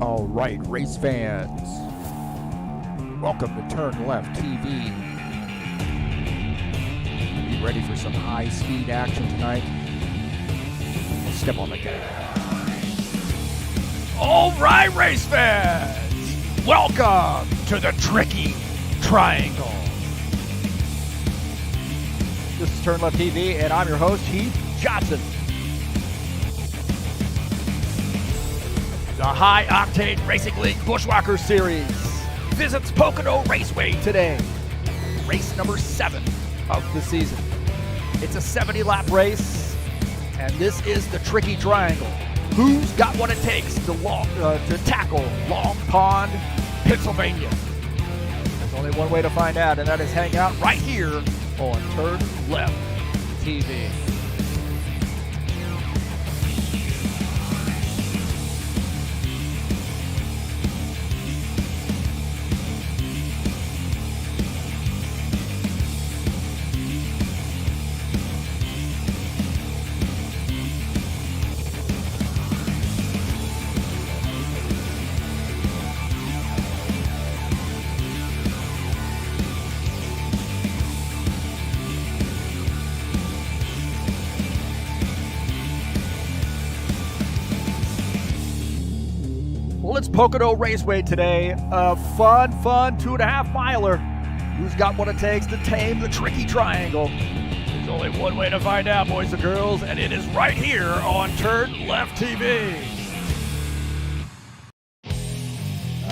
All right, race fans, welcome to TurnLeftTV. You ready for some high-speed action tonight? Let's step on the gas. All right, race fans, welcome to the Tricky Triangle. This is TurnLeftTV, and I'm your host, Heath Johnson. The High Octane Racing League Buschwackers Series visits Pocono Raceway today. Race number 7 of the season. It's a 70-lap race, and this is the Tricky Triangle. Who's got what it takes to tackle Long Pond, Pennsylvania? There's only one way to find out, and that is hang out right here on TurnLeftTV. Well, it's Pocono Raceway today. A fun 2.5 miler. Who's got what it takes to tame the Tricky Triangle? There's only one way to find out, boys and girls, and it is right here on TurnLeftTV.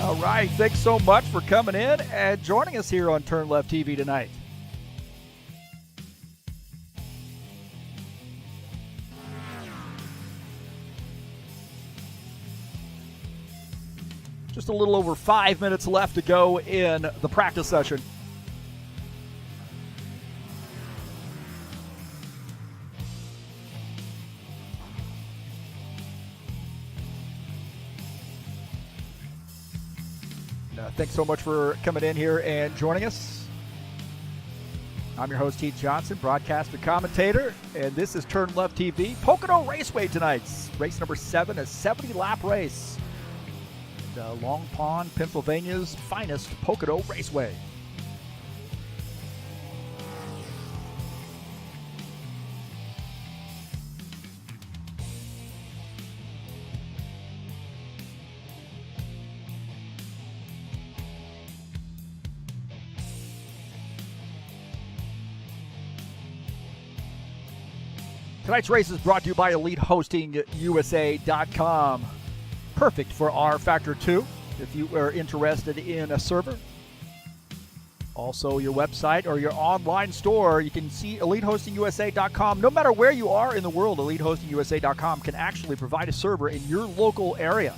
All right, thanks so much for coming in and joining us here on TurnLeftTV tonight. Just a little over 5 minutes left to go in the practice session. Thanks so much for coming in here and joining us. I'm your host, Heath Johnson, broadcaster, commentator, and this is TurnLeftTV. Pocono Raceway tonight. Race number 7, a 70-lap race. Long Pond, Pennsylvania's finest Pocono Raceway. Tonight's race is brought to you by EliteHostingUSA.com. Perfect for rFactor 2 if you are interested in a server. Also, your website or your online store, you can see EliteHostingUSA.com. No matter where you are in the world, EliteHostingUSA.com can actually provide a server in your local area.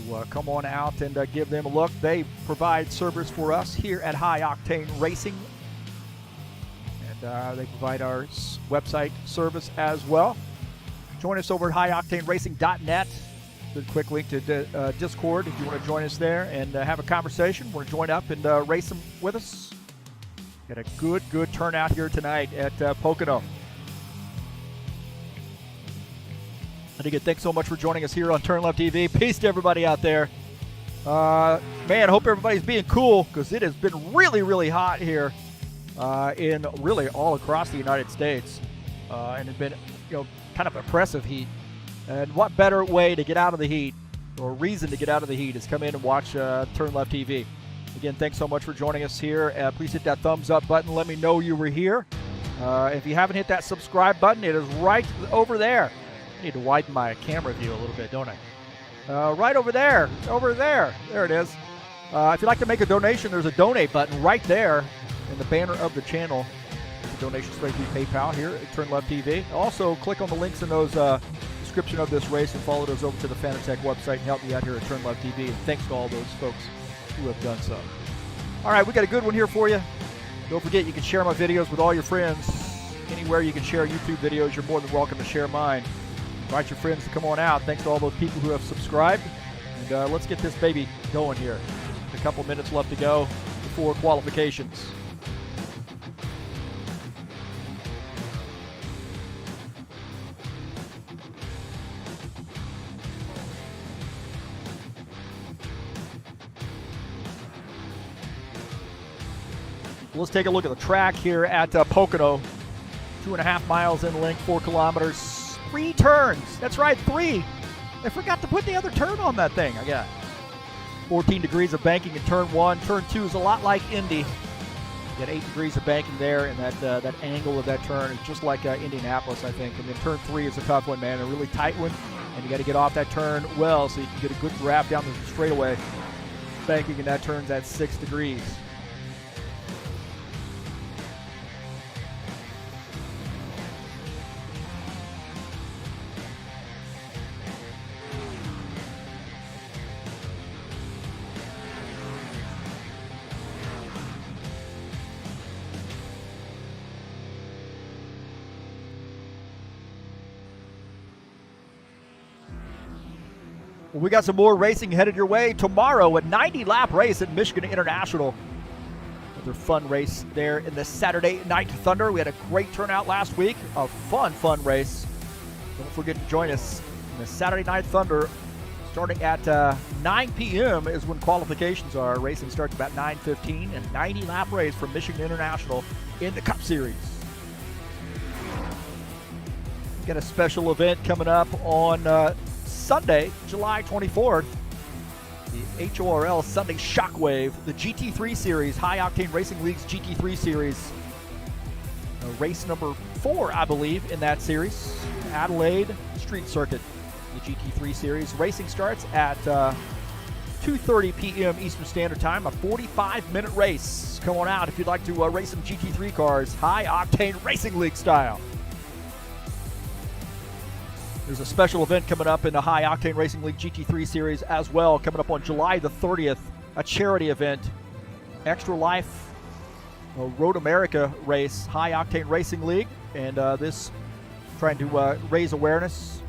So, come on out and give them a look. They provide servers for us here at High Octane Racing. And they provide our website service as well. Join us over at highoctaneracing.net. There's a quick link to Discord if you want to join us there and have a conversation. Want to join up and race them with us. Got a good turnout here tonight at Pocono. And again, thanks so much for joining us here on TurnLeftTV. Peace to everybody out there. Man, I hope everybody's being cool because it has been really hot here in really all across the United States. And it's been, kind of oppressive heat. And what better way to get out of the heat, or reason to get out of the heat, is come in and watch TurnLeftTV. Again, thanks so much for joining us here. Please hit that thumbs up button. Let me know you were here. If you haven't hit that subscribe button, it is right over there. I need to widen my camera view a little bit, don't I? Right over there. There it is. If you'd like to make a donation, there's a donate button right there in the banner of the channel. Donation straight through PayPal here at TurnLeftTV. Also, click on the links in those description of this race and follow those over to the Fanatec website and help me out here at TurnLeftTV. And thanks to all those folks who have done so. All right, we got a good one here for you. Don't forget, you can share my videos with all your friends. Anywhere you can share YouTube videos, you're more than welcome to share mine. Invite your friends to come on out. Thanks to all those people who have subscribed. And let's get this baby going here. A couple minutes left to go before qualifications. Let's take a look at the track here at Pocono. 2.5 miles in length, 4 kilometers, 3 turns. That's right, 3. I forgot to put the other turn on that thing. I got 14 degrees of banking in turn 1. Turn 2 is a lot like Indy. You got 8 degrees of banking there, and that angle of that turn is just like Indianapolis, I think. And then turn 3 is a tough one, man, a really tight one, and you got to get off that turn well so you can get a good grab down the straightaway. Banking in that turn's at 6 degrees. Well, we got some more racing headed your way tomorrow. A 90-lap race at Michigan International. Another fun race there in the Saturday Night Thunder. We had a great turnout last week. A fun race. Don't forget to join us in the Saturday Night Thunder. Starting at 9 p.m. is when qualifications are. Racing starts about 9:15. And 90-lap race from Michigan International in the Cup Series. We've got a special event coming up on Sunday, July 24th, the HORL Sunday Shockwave, the GT3 Series, High Octane Racing League's GT3 Series. Race number 4, I believe, in that series. Adelaide Street Circuit, the GT3 Series. Racing starts at 2:30 p.m. Eastern Standard Time, a 45-minute race. Come on out if you'd like to race some GT3 cars, High Octane Racing League style. There's a special event coming up in the High Octane Racing League GT3 Series as well, coming up on July the 30th, a charity event. Extra Life Road America race, High Octane Racing League, and this trying to raise awareness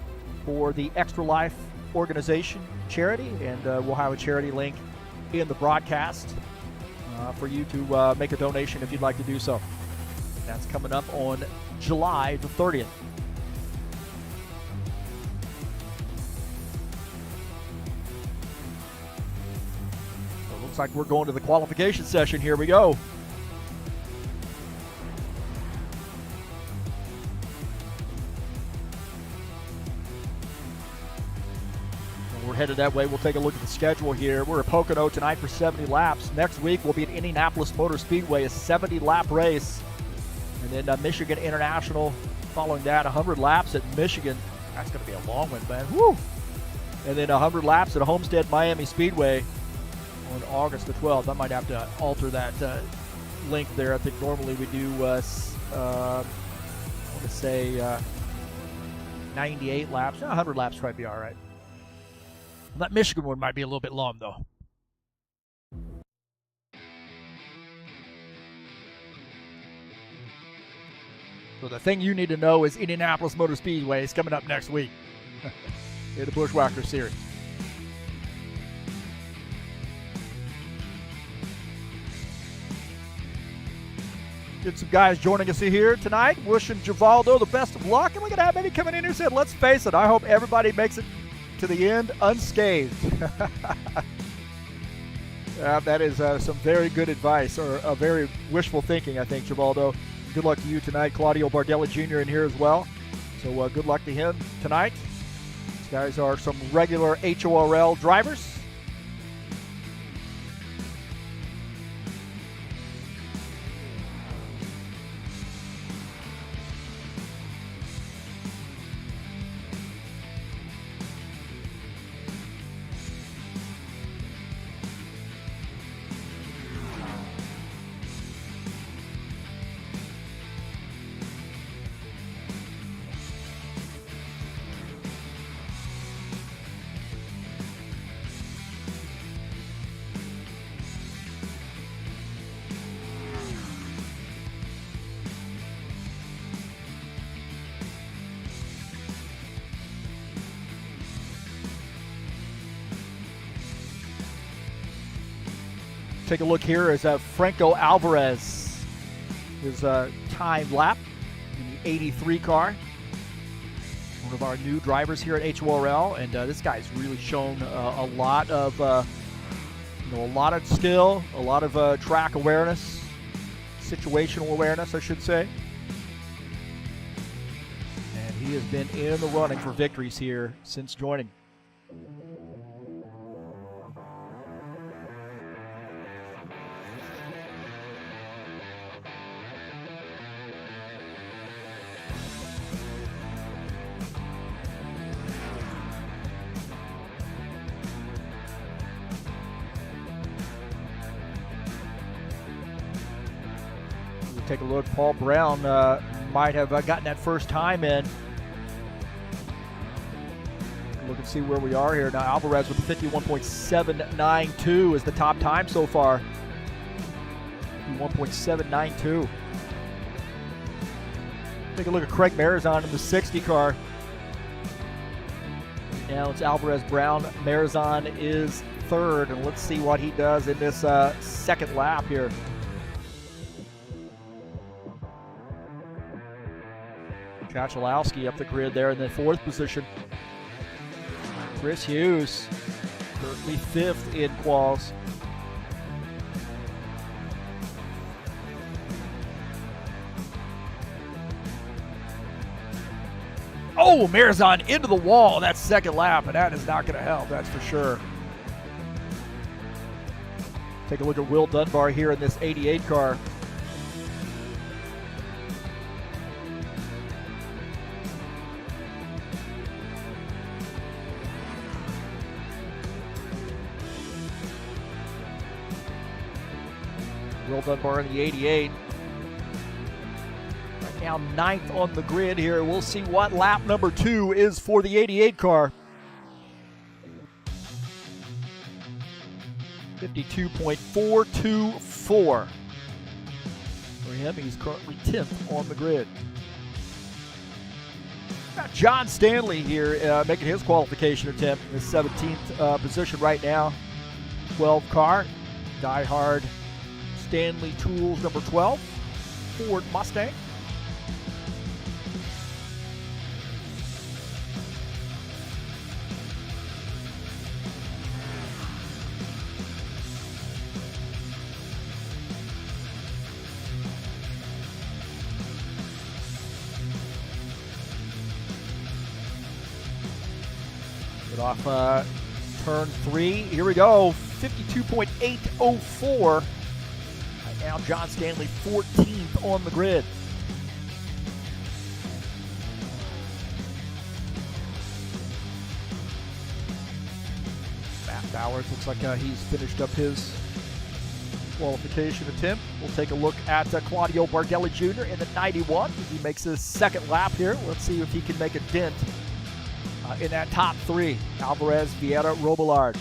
for the Extra Life organization charity, and we'll have a charity link in the broadcast for you to make a donation if you'd like to do so. That's coming up on July the 30th. Looks like we're going to the qualification session. Here we go. We're headed that way. We'll take a look at the schedule here. We're at Pocono tonight for 70 laps. Next week we'll be at Indianapolis Motor Speedway, a 70-lap race. And then Michigan International following that, 100 laps at Michigan. That's going to be a long one, man. Woo! And then 100 laps at Homestead Miami Speedway on August the 12th. I might have to alter that link there. I think normally we do, I want to say 98 laps. 100 laps might be all right. That Michigan one might be a little bit long, though. So the thing you need to know is Indianapolis Motor Speedway is coming up next week in the Buschwackers Series. Get some guys joining us here tonight. Wishing Givaldo the best of luck. And we're going to have many coming in here said, let's face it, I hope everybody makes it to the end unscathed. That is some very good advice, or very wishful thinking, I think, Givaldo. Good luck to you tonight. Claudio Bardelli Jr. in here as well. So good luck to him tonight. These guys are some regular HORL drivers. Take a look here as Franco Alvarez, his timed lap in the 83 car. One of our new drivers here at HORL, and this guy's really shown a lot of, a lot of skill, a lot of track awareness. situational awareness, I should say. And he has been in the running for victories here since joining. Take a look. Paul Brown might have gotten that first time in. Look and see where we are here. Now Alvarez with 51.792 is the top time so far. 51.792. Take a look at Craig Marizon in the 60 car. Now it's Alvarez, Brown. Marizon is third, and let's see what he does in this second lap here. Kachalowski up the grid there in the fourth position. Chris Hughes currently fifth in quals. Oh, Marizon into the wall that second lap, and that is not going to help, that's for sure. Take a look at Will Dunbar here in this 88 car. Will Dunbar in the 88. Right now, ninth on the grid here. We'll see what lap number 2 is for the 88 car. 52.424. For him, he's currently 10th on the grid. Got John Stanley here making his qualification attempt in the 17th position right now. 12 car, diehard Stanley Tools number 12, Ford Mustang. Get off turn 3. Here we go. 52.804. Now John Stanley 14th on the grid. Matt Bowers looks like he's finished up his qualification attempt. We'll take a look at Claudio Bardelli Jr. in the 91. He makes his second lap here. Let's see if he can make a dent in that top 3. Alvarez, Vieira, Robillard.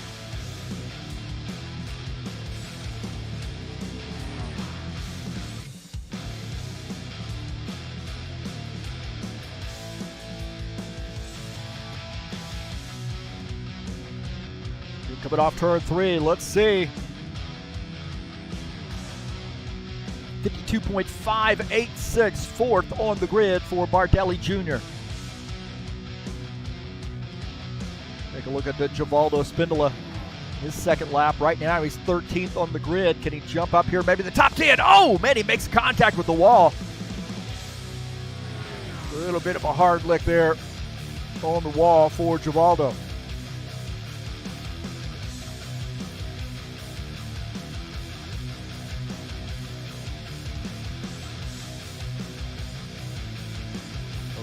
Coming off turn 3, let's see. 52.586, fourth on the grid for Bardelli Jr. Take a look at the Givaldo Spindola. His second lap right now, he's 13th on the grid. Can he jump up here? Maybe the top 10. Oh, man, he makes contact with the wall. A little bit of a hard lick there on the wall for Givaldo.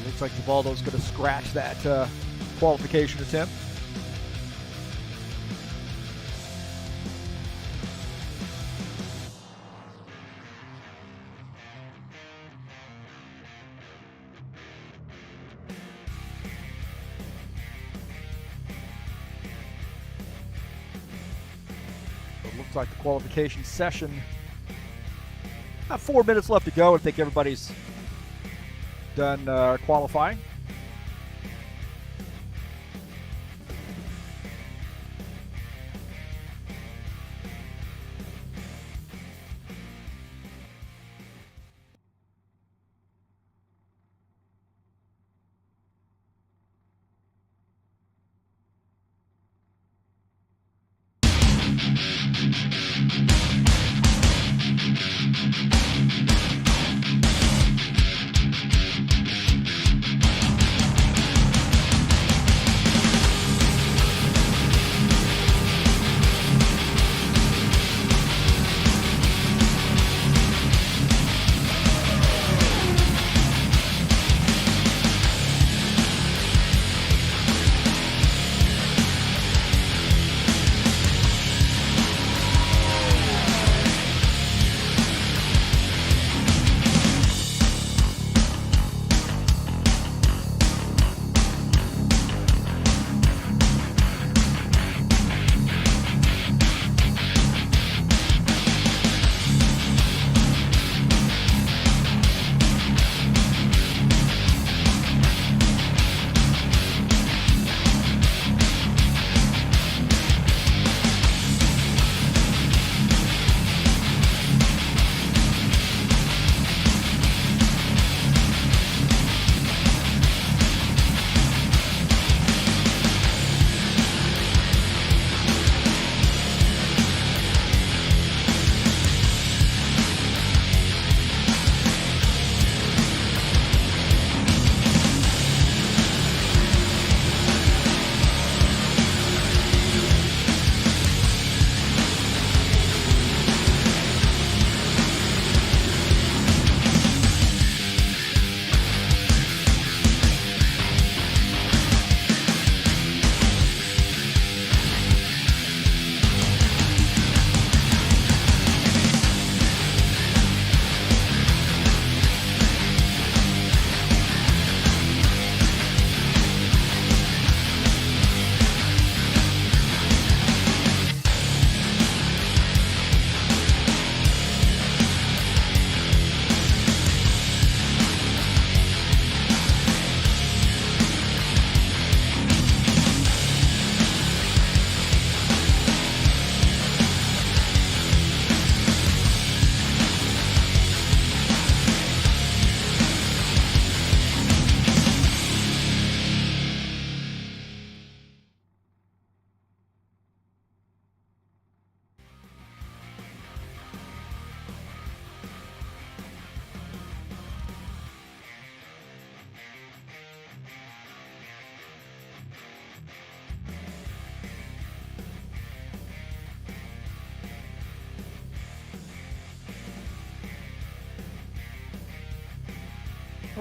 Looks like Givaldo's going to scratch that qualification attempt. So it looks like the qualification session. About 4 minutes left to go. I think everybody's done qualifying.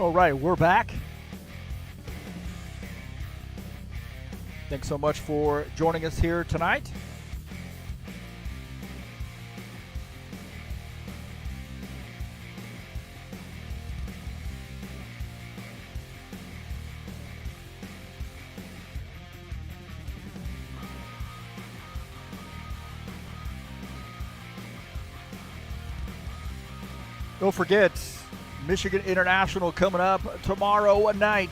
All right, we're back. Thanks so much for joining us here tonight. Don't forget, Michigan International coming up tomorrow night.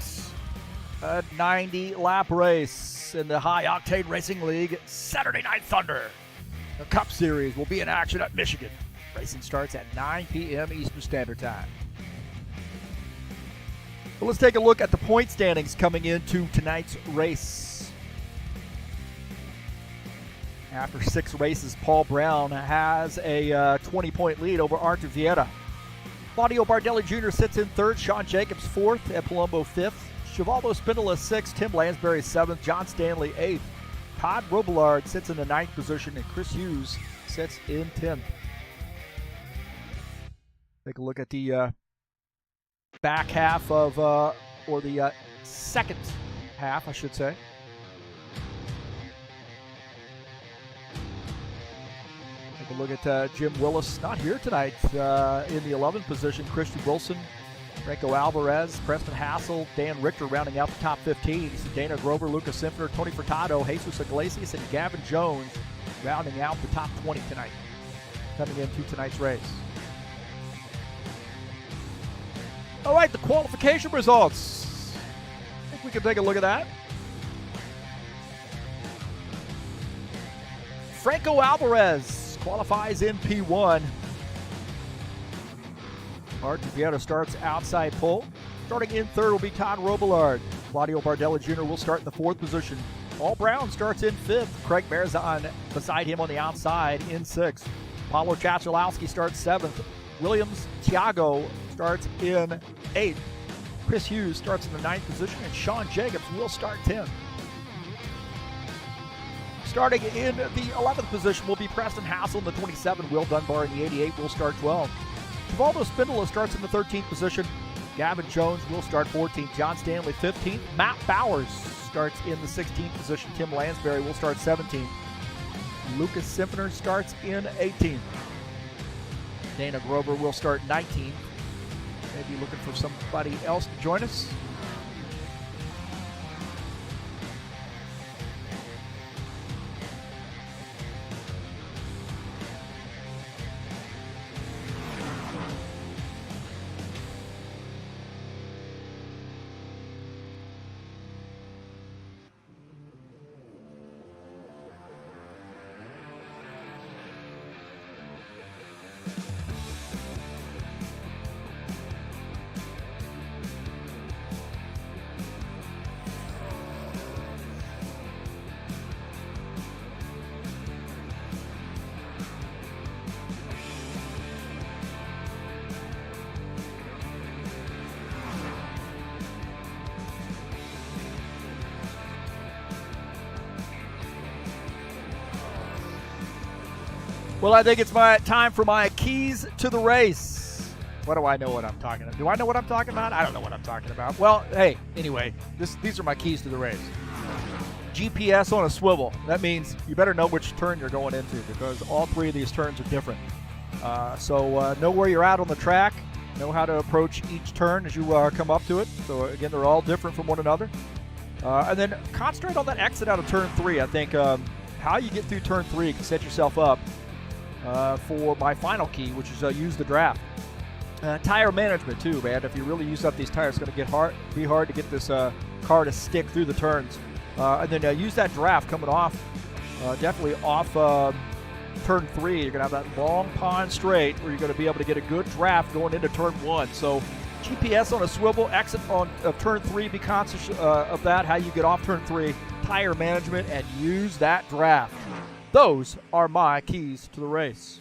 A 90-lap race in the High Octane Racing League Saturday Night Thunder. The Cup Series will be in action at Michigan. Racing starts at 9 p.m. Eastern Standard Time. Well, let's take a look at the point standings coming into tonight's race. After 6 races, Paul Brown has a 20-point lead over Artur Vieira. Claudio Bardelli Jr. sits in 3rd, Sean Jacobs 4th, Ed Palumbo 5th, Chivaldo Spindola 6th, Tim Lansbury 7th, John Stanley 8th, Todd Robillard sits in the 9th position, and Chris Hughes sits in 10th. Take a look at the back half of, or the second half, I should say. Take a look at Jim Willis, not here tonight, in the 11th position. Christian Wilson, Franco Alvarez, Preston Hassel, Dan Richter rounding out the top 15. You see Dana Grover, Lucas Simpner, Tony Furtado, Jesus Iglesias, and Gavin Jones rounding out the top 20 tonight, coming into tonight's race. All right, the qualification results. I think we can take a look at that. Franco Alvarez qualifies in P1. Artur Vieira starts outside pole. Starting in 3rd will be Todd Robillard. Claudio Bardelli Jr. will start in the 4th position. Paul Brown starts in 5th. Craig Marzon beside him on the outside in 6th. Paulo Chachalowski starts 7th. Williams Thiago starts in 8th. Chris Hughes starts in the 9th position, and Sean Jacobs will start 10th. Starting in the 11th position will be Preston Hassel in the 27. Will Dunbar in the 88 will start 12. Chivaldo Spindola starts in the 13th position. Gavin Jones will start 14th. John Stanley 15th. Matt Bowers starts in the 16th position. Tim Lansbury will start 17th. Lucas Simpner starts in 18th. Dana Grover will start 19th. Maybe looking for somebody else to join us. Well, I think it's time for my keys to the race. What do I know what I'm talking about? Do I know what I'm talking about? I don't know what I'm talking about. Well, hey, anyway, these are my keys to the race. GPS on a swivel. That means you better know which turn you're going into, because all 3 of these turns are different. So know where you're at on the track. Know how to approach each turn as you come up to it. So, again, they're all different from one another. And then concentrate on that exit out of turn 3. I think how you get through turn 3 can set yourself up for my final key, which is use the draft. Tire management too, man. If you really use up these tires, it's going to be hard to get this car to stick through the turns. And then use that draft coming off, definitely off turn 3. You're going to have that long pond straight where you're going to be able to get a good draft going into turn 1. So GPS on a swivel, exit of turn 3, be conscious of that, how you get off turn 3, tire management, and use that draft. Those are my keys to the race.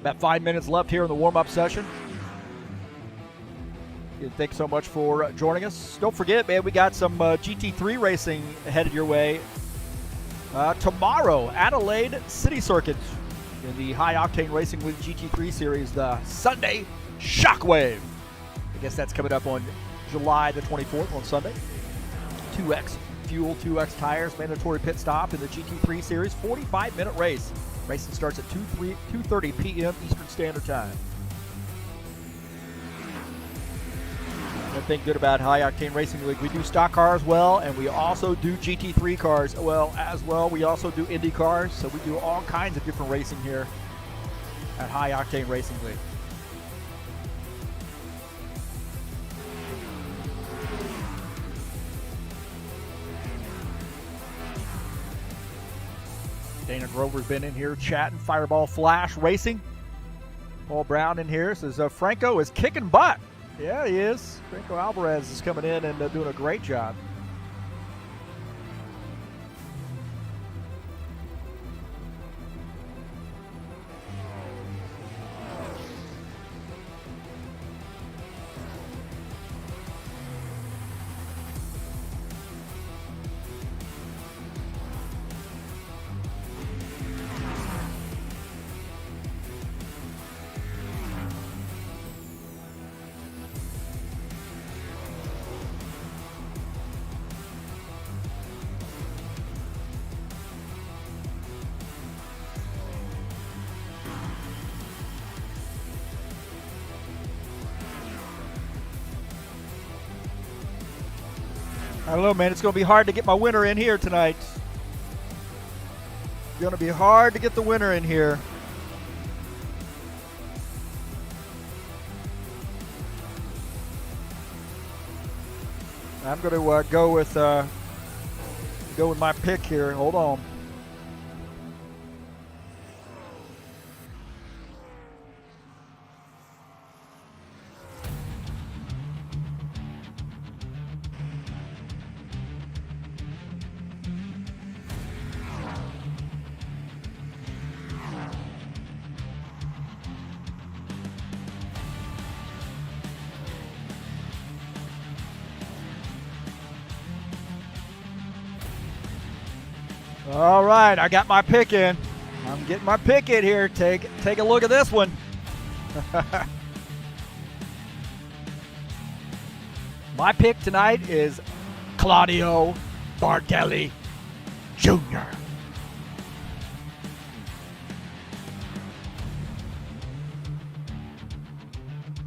About 5 minutes left here in the warm-up session. Thanks so much for joining us. Don't forget, man, we got some GT3 racing headed your way. Tomorrow, Adelaide City Circuit in the High Octane Racing League GT3 Series, the Sunday Shockwave. I guess that's coming up on July the 24th on Sunday. 2X fuel, 2X tires, mandatory pit stop in the GT3 Series, 45-minute race. Racing starts at 2:30 p.m. Eastern Standard Time. One thing good about High Octane Racing League, we do stock cars well, and we also do GT3 cars as well. We also do Indy cars, so we do all kinds of different racing here at High Octane Racing League. Dana Grover's been in here chatting, Fireball Flash Racing. Paul Brown in here says Franco is kicking butt. Yeah, he is. Franco Alvarez is coming in and doing a great job. I don't know, man. It's going to be hard to get my winner in here tonight. It's going to be hard to get the winner in here. I'm going to go with my pick here. Hold on. All right, I got my pick in. I'm getting my pick in here. Take a look at this one. My pick tonight is Claudio Bardelli Jr.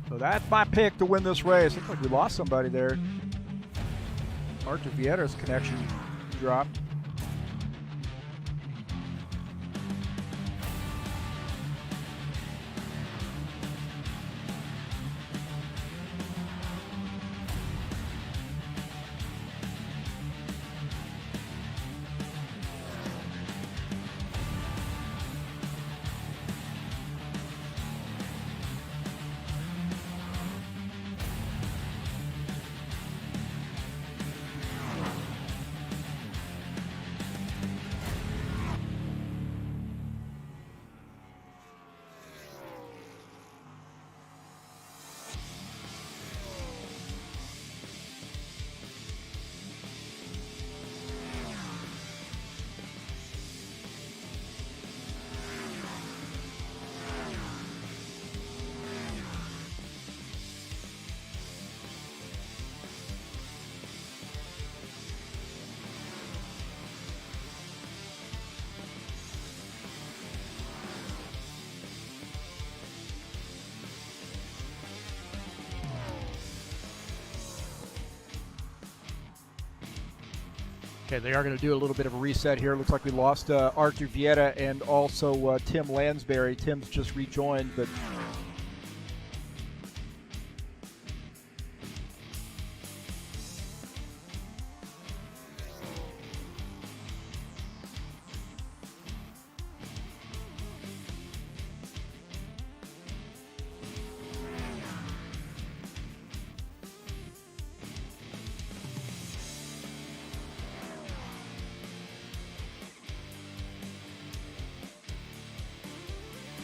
So that's my pick to win this race. Looks like we lost somebody there. Artur Vieira's connection dropped. Okay, they are going to do a little bit of a reset here. Looks like we lost Artur Vieira and also Tim Lansbury. Tim's just rejoined, but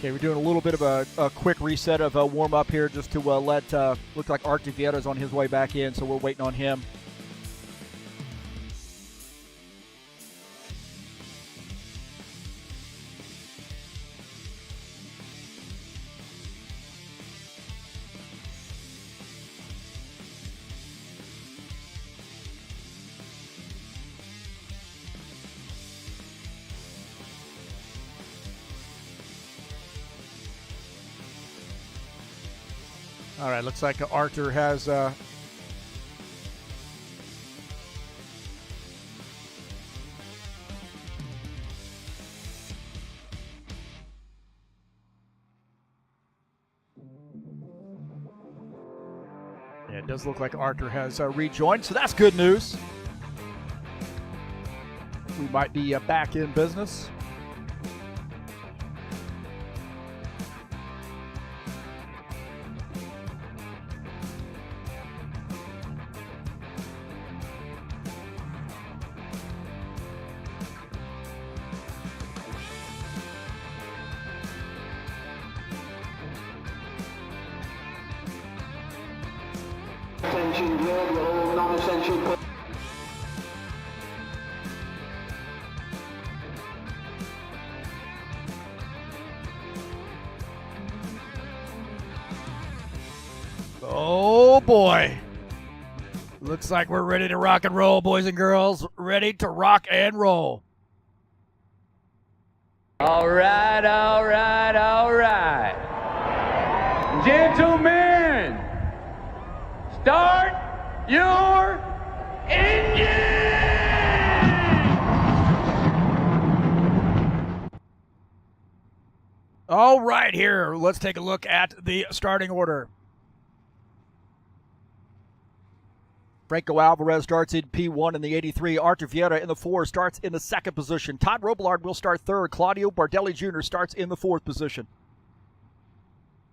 Okay, we're doing a little bit of a quick reset of a warm-up here just to let, look like Art DeVieta's on his way back in, so we're waiting on him. All right, looks like Arthur has yeah, it does look like Arthur has rejoined, so that's good news. We might be back in business. Attention good, all non-essential. Oh boy. Looks like we're ready to rock and roll, boys and girls. Ready to rock and roll. All right, all right, all right. Gentlemen, start your engine! All right, here, let's take a look at the starting order. Franco Alvarez starts in P1 in the 83. Artur Vieira in the 4 starts in the 2nd position. Todd Robillard will start 3rd. Claudio Bardelli Jr. starts in the 4th position.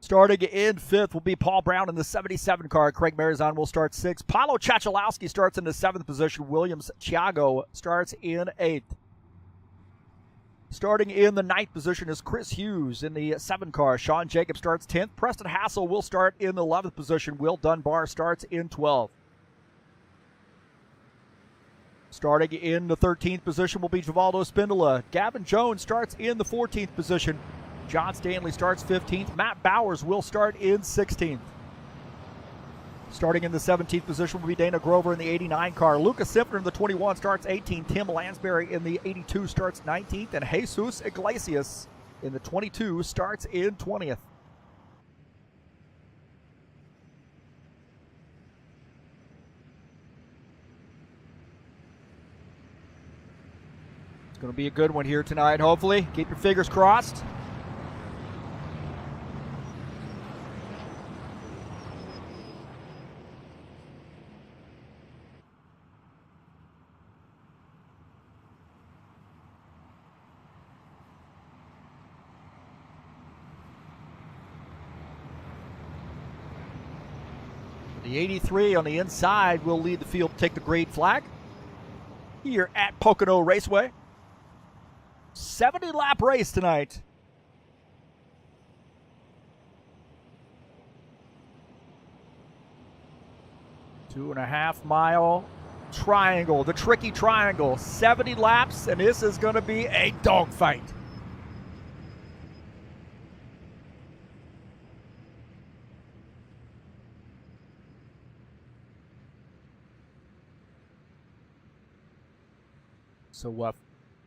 Starting in 5th will be Paul Brown in the 77 car. Craig Marizon will start 6th. Paulo Chachalowski starts in the 7th position. Williams Thiago starts in 8th. Starting in the 9th position is Chris Hughes in the 7 car. Sean Jacobs starts 10th. Preston Hassel will start in the 11th position. Will Dunbar starts in 12th. Starting in the 13th position will be Givaldo Spindola. Gavin Jones starts in the 14th position. John Stanley starts 15th. Matt Bowers will start in 16th. Starting in the 17th position will be Dana Grover in the 89 car. Lucas Simpner in the 21 starts 18th. Tim Lansbury in the 82 starts 19th. And Jesus Iglesias in the 22 starts in 20th. Going to be a good one here tonight, hopefully. Keep your fingers crossed. The 83 on the inside will lead the field to take the green flag here at Pocono Raceway. 70-lap race tonight. Two-and-a-half-mile triangle, the tricky triangle. 70 laps, and this is going to be a dogfight. So,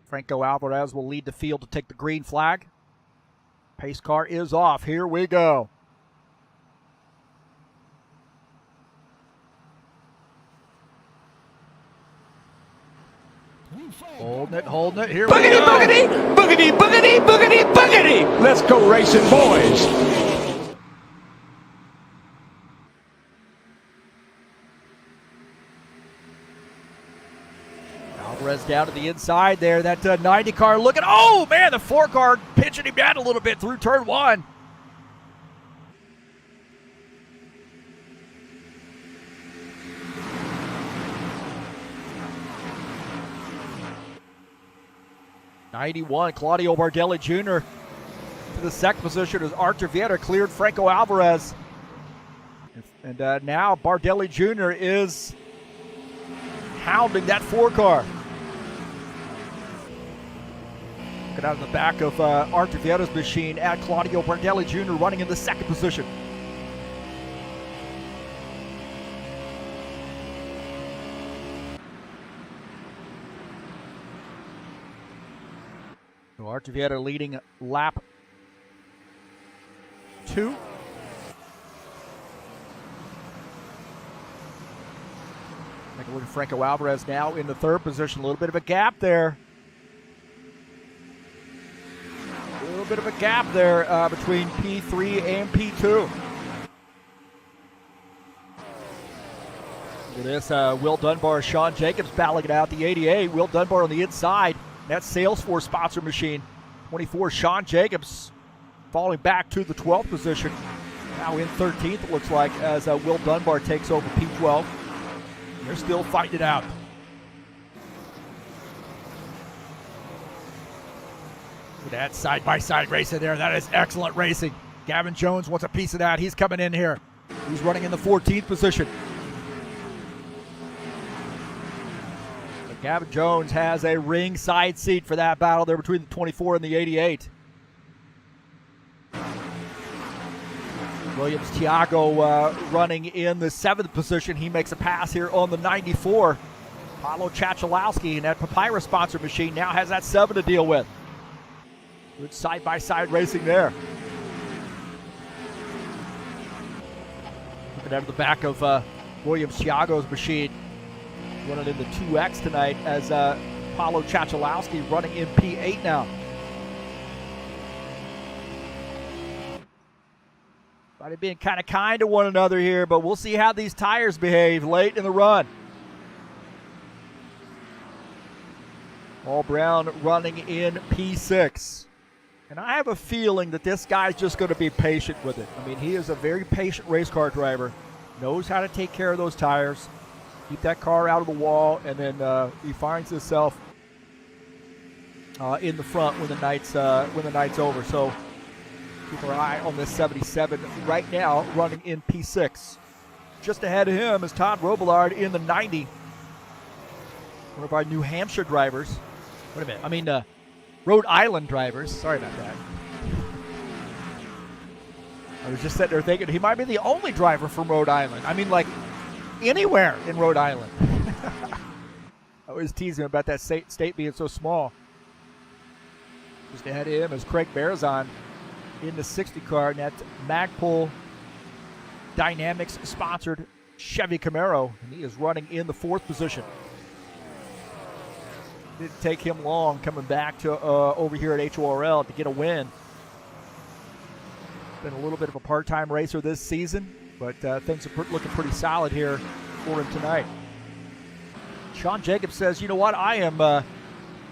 Franco Alvarez will lead the field to take the green flag. Pace car is off. Here we go. Holding it. Here we go. Boogity, boogity, boogity, boogity, boogity! Let's go racing, boys! Alvarez down to the inside there. That 90 car looking. Oh, man, the 4 car pinching him down a little bit through turn 1. '91, Claudio Bardelli Jr. to the second position as Artur Vieta cleared Franco Alvarez. And now Bardelli Jr. is hounding that 4 car. Looking out in the back of Artur Vieta's machine at Claudio Bardelli Jr. running in the second position. So Artur Vieta leading lap 2. Take a look at Franco Alvarez now in the third position. A little bit of a gap there. A little bit of a gap there between P3 and P2. Look at this. Will Dunbar, Sean Jacobs battling it out. The 88. Will Dunbar on the inside. That Salesforce sponsor machine. 24. Sean Jacobs falling back to the 12th position. Now in 13th, it looks like, as Will Dunbar takes over P12. They're still fighting it out. Look at that side-by-side racing there. That is excellent racing. Gavin Jones wants a piece of that. He's coming in here. He's running in the 14th position. But Gavin Jones has a ringside seat for that battle there between the 24 and the 88. Williams Thiago running in the 7th position. He makes a pass here on the 94. Paulo Chachalowski and that Papyrus sponsor machine now has that 7 to deal with. Good side-by-side racing there. Looking out of the back of Williams Thiago's machine. Running in the 2X tonight as Paulo Chachalowski running in P8 now. They're being kind to one another here, but we'll see how these tires behave late in the run. Paul Brown running in P6. And I have a feeling that this guy's just going to be patient with it. I mean, he is a very patient race car driver, knows how to take care of those tires, keep that car out of the wall, and then he finds himself in the front when the night's over. So keep our eye on this 77 right now, running in P6. Just ahead of him is Todd Robillard in the 90. One of our New Hampshire drivers. Wait a minute. I mean, Rhode Island drivers. Sorry about that. I was just sitting there thinking he might be the only driver from Rhode Island. I mean, like, anywhere in Rhode Island. I was teasing about that state being so small. Just ahead of him is Craig Berzon in the 60 car, and that's Magpul Dynamics sponsored Chevy Camaro, and he is running in the 4th position. Didn't take him long coming back to over here at HORL to get a win. Been a little bit of a part-time racer this season, but things are looking pretty solid here for him tonight. Sean Jacobs says, you know what, I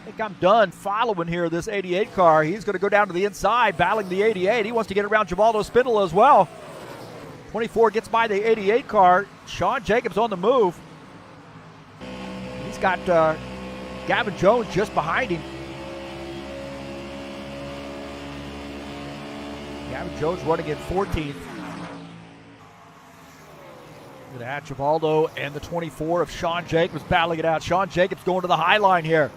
think I'm done following here this 88 car. He's going to go down to the inside, battling the 88. He wants to get around Givaldo Spindola as well. 24 gets by the 88 car. Sean Jacobs on the move. He's got Gavin Jones just behind him. Gavin Jones running in 14th. Look at that, Givaldo and the 24 of Sean Jacobs battling it out. Sean Jacobs going to the high line here.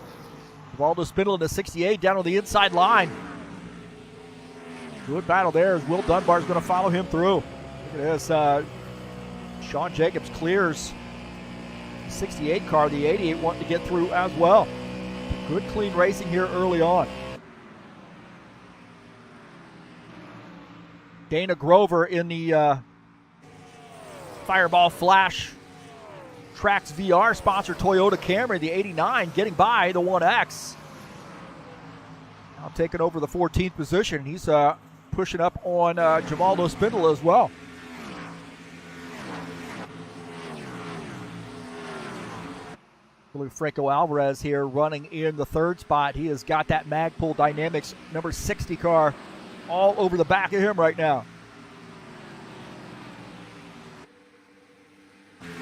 Givaldo Spindle in the 68 down on the inside line. Good battle there as Will Dunbar is going to follow him through. Look at this. Sean Jacobs clears the 68 car. The 88 wanting to get through as well. Good clean racing here early on. Dana Grover in the Fireball Flash Tracks VR sponsored Toyota Camry, the 89, getting by the 1X. Now taking over the 14th position. He's pushing up on Givaldo Spindola as well. Franco Alvarez here running in the 3rd spot. He has got that Magpul Dynamics number 60 car all over the back of him right now.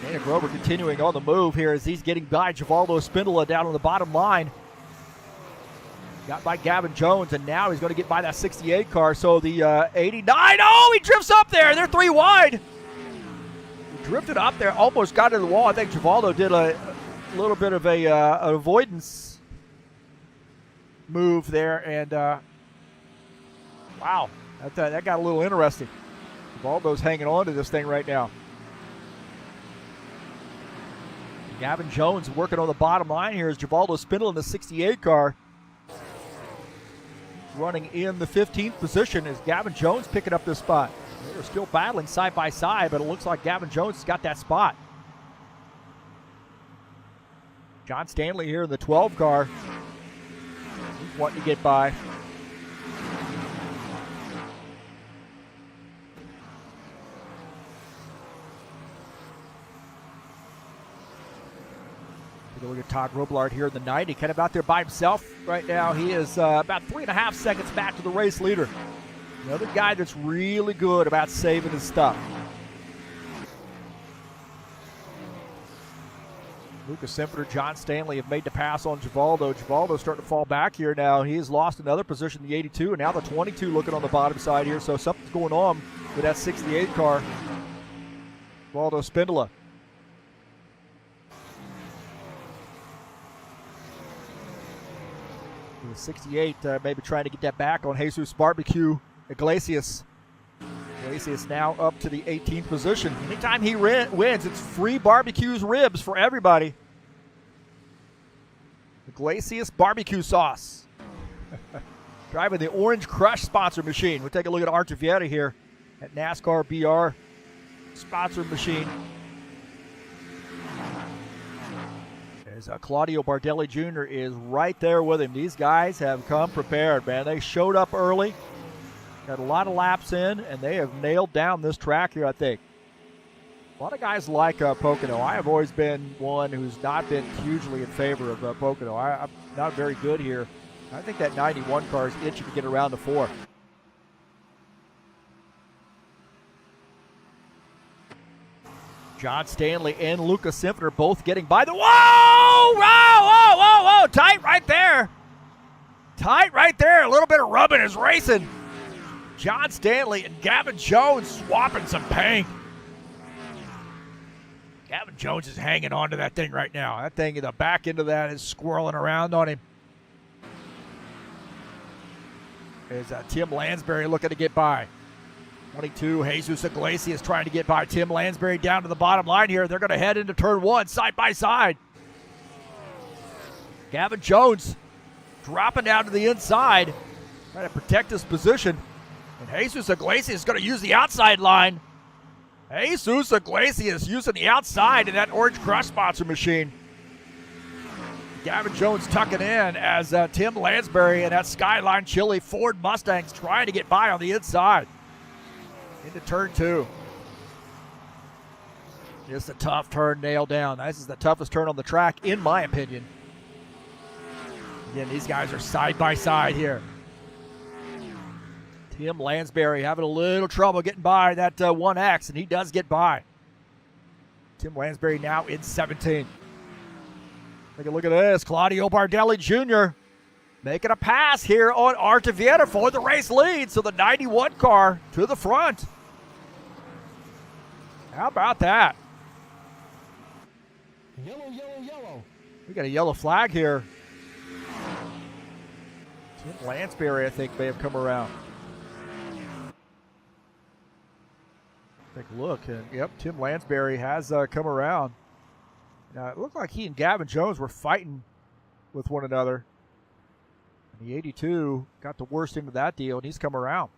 Dana Grover continuing on the move here as he's getting by Givaldo Spindola down on the bottom line. Got by Gavin Jones, and now he's going to get by that 68 car. So the 89, oh, he drifts up there. They're 3 wide. He drifted up there, almost got to the wall. I think Givaldo did a little bit of an avoidance move there, and wow, that got a little interesting. Givaldo's hanging on to this thing right now. Gavin Jones working on the bottom line here as Givaldo Spindle in the 68 car. Running in the 15th position is Gavin Jones picking up this spot. They're still battling side by side, but it looks like Gavin Jones has got that spot. John Stanley here in the 12 car. He's wanting to get by. Look at Todd Robillard here in the 90, kind of out there by himself right now. He is about 3.5 seconds back to the race leader. Another guy that's really good about saving his stuff. Lucas Simford, John Stanley have made the pass on Givaldo. Givaldo's starting to fall back here now. He has lost another position in the 82, and now the 22 looking on the bottom side here. So something's going on with that 68 car. Givaldo Spindola. The 68 maybe trying to get that back on Jesus Barbecue Iglesias. Iglesias now up to the 18th position. Anytime he wins, it's free barbecues ribs for everybody. Iglesias barbecue sauce. Driving the Orange Crush sponsor machine. We'll take a look at Artavieta here at NASCAR BR sponsor machine. As Claudio Bardelli Jr. is right there with him. These guys have come prepared, man. They showed up early, got a lot of laps in, and they have nailed down this track here, I think. A lot of guys like Pocono. I have always been one who's not been hugely in favor of Pocono. I'm not very good here. I think that 91 car is itching to get around the 4. John Stanley and Lucas Simford are both getting by the. Whoa! Whoa! Tight right there. Tight right there. A little bit of rubbing is racing. John Stanley and Gavin Jones swapping some paint. Gavin Jones is hanging on to that thing right now. That thing, the back end of that is squirreling around on him. There's Tim Lansbury looking to get by. 22, Jesus Iglesias trying to get by Tim Lansbury down to the bottom line here. They're going to head into turn 1 side by side. Gavin Jones dropping down to the inside, trying to protect his position. And Jesus Iglesias is going to use the outside line. Jesus Iglesias using the outside in that Orange Crush sponsor machine. Gavin Jones tucking in as Tim Lansbury and that Skyline Chili Ford Mustangs trying to get by on the inside. Into turn 2. Just a tough turn nailed down. This is the toughest turn on the track, in my opinion. Again, these guys are side by side here. Tim Lansbury having a little trouble getting by that 1X, and he does get by. Tim Lansbury now in 17th. Take a look at this. Claudio Bardelli Jr. making a pass here on Artavieta for the race lead. So the 91 car to the front. How about that? Yellow, yellow, yellow. We got a yellow flag here. Tim Lansbury, I think, may have come around. Take a look. And, yep, Tim Lansbury has come around. Now, it looked like he and Gavin Jones were fighting with one another. And the 82 got the worst end of that deal, and he's come around.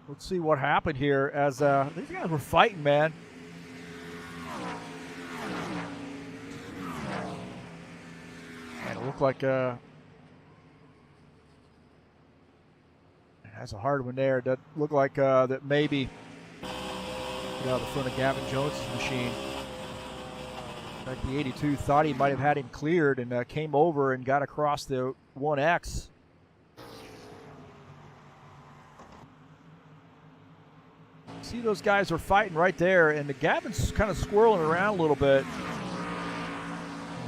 Let's see what happened here as these guys were fighting, man. And it looked like that's a hard one there. That looked like that maybe get out the front of Gavin Jones' machine. In fact, the 82 thought he might have had him cleared and came over and got across the 1X. See, those guys are fighting right there, and the Gavin's kind of swirling around a little bit.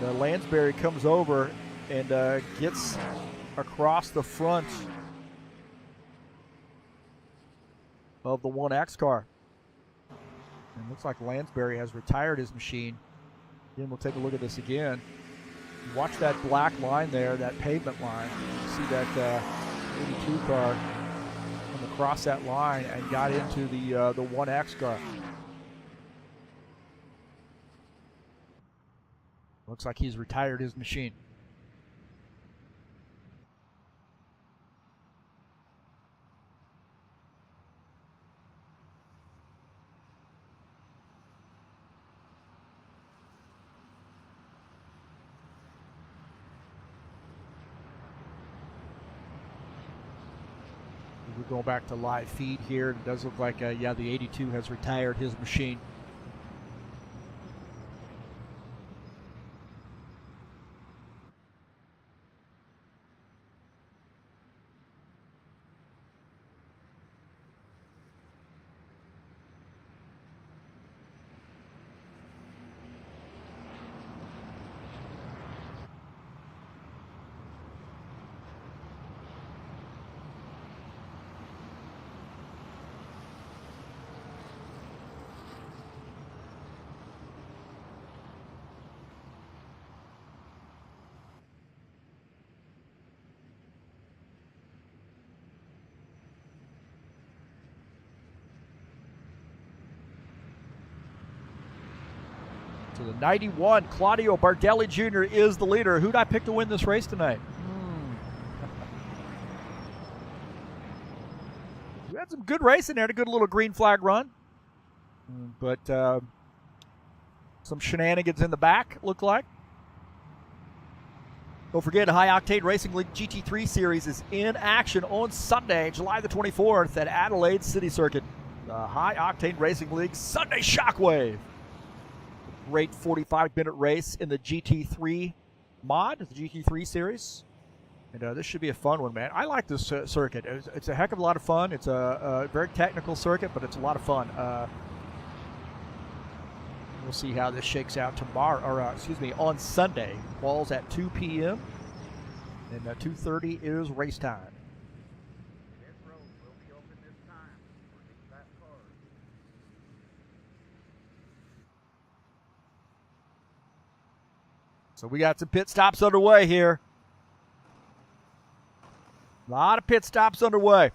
And, Lansbury comes over and gets across the front of the 1X car. And it looks like Lansbury has retired his machine. Again, we'll take a look at this again. Watch that black line there, that pavement line. You see that 82 car come across that line and got into the 1X car. Looks like he's retired his machine. We're going back to live feed here. It does look like, yeah, the 82 has retired his machine. So the 91, Claudio Bardelli Jr. is the leader. Who'd I pick to win this race tonight? We had some good racing there, a good little green flag run. But some shenanigans in the back, look like. Don't forget, the High Octane Racing League GT3 Series is in action on Sunday, July the 24th at Adelaide City Circuit. The High Octane Racing League Sunday Shockwave. Great 45-minute race in the GT3 mod, the GT3 series. And this should be a fun one, man. I like this circuit. It's a heck of a lot of fun. It's a very technical circuit, but it's a lot of fun. We'll see how this shakes out tomorrow, or on Sunday. Ball's at 2 p.m. and 2:30 is race time. So we got some pit stops underway here. A lot of pit stops underway.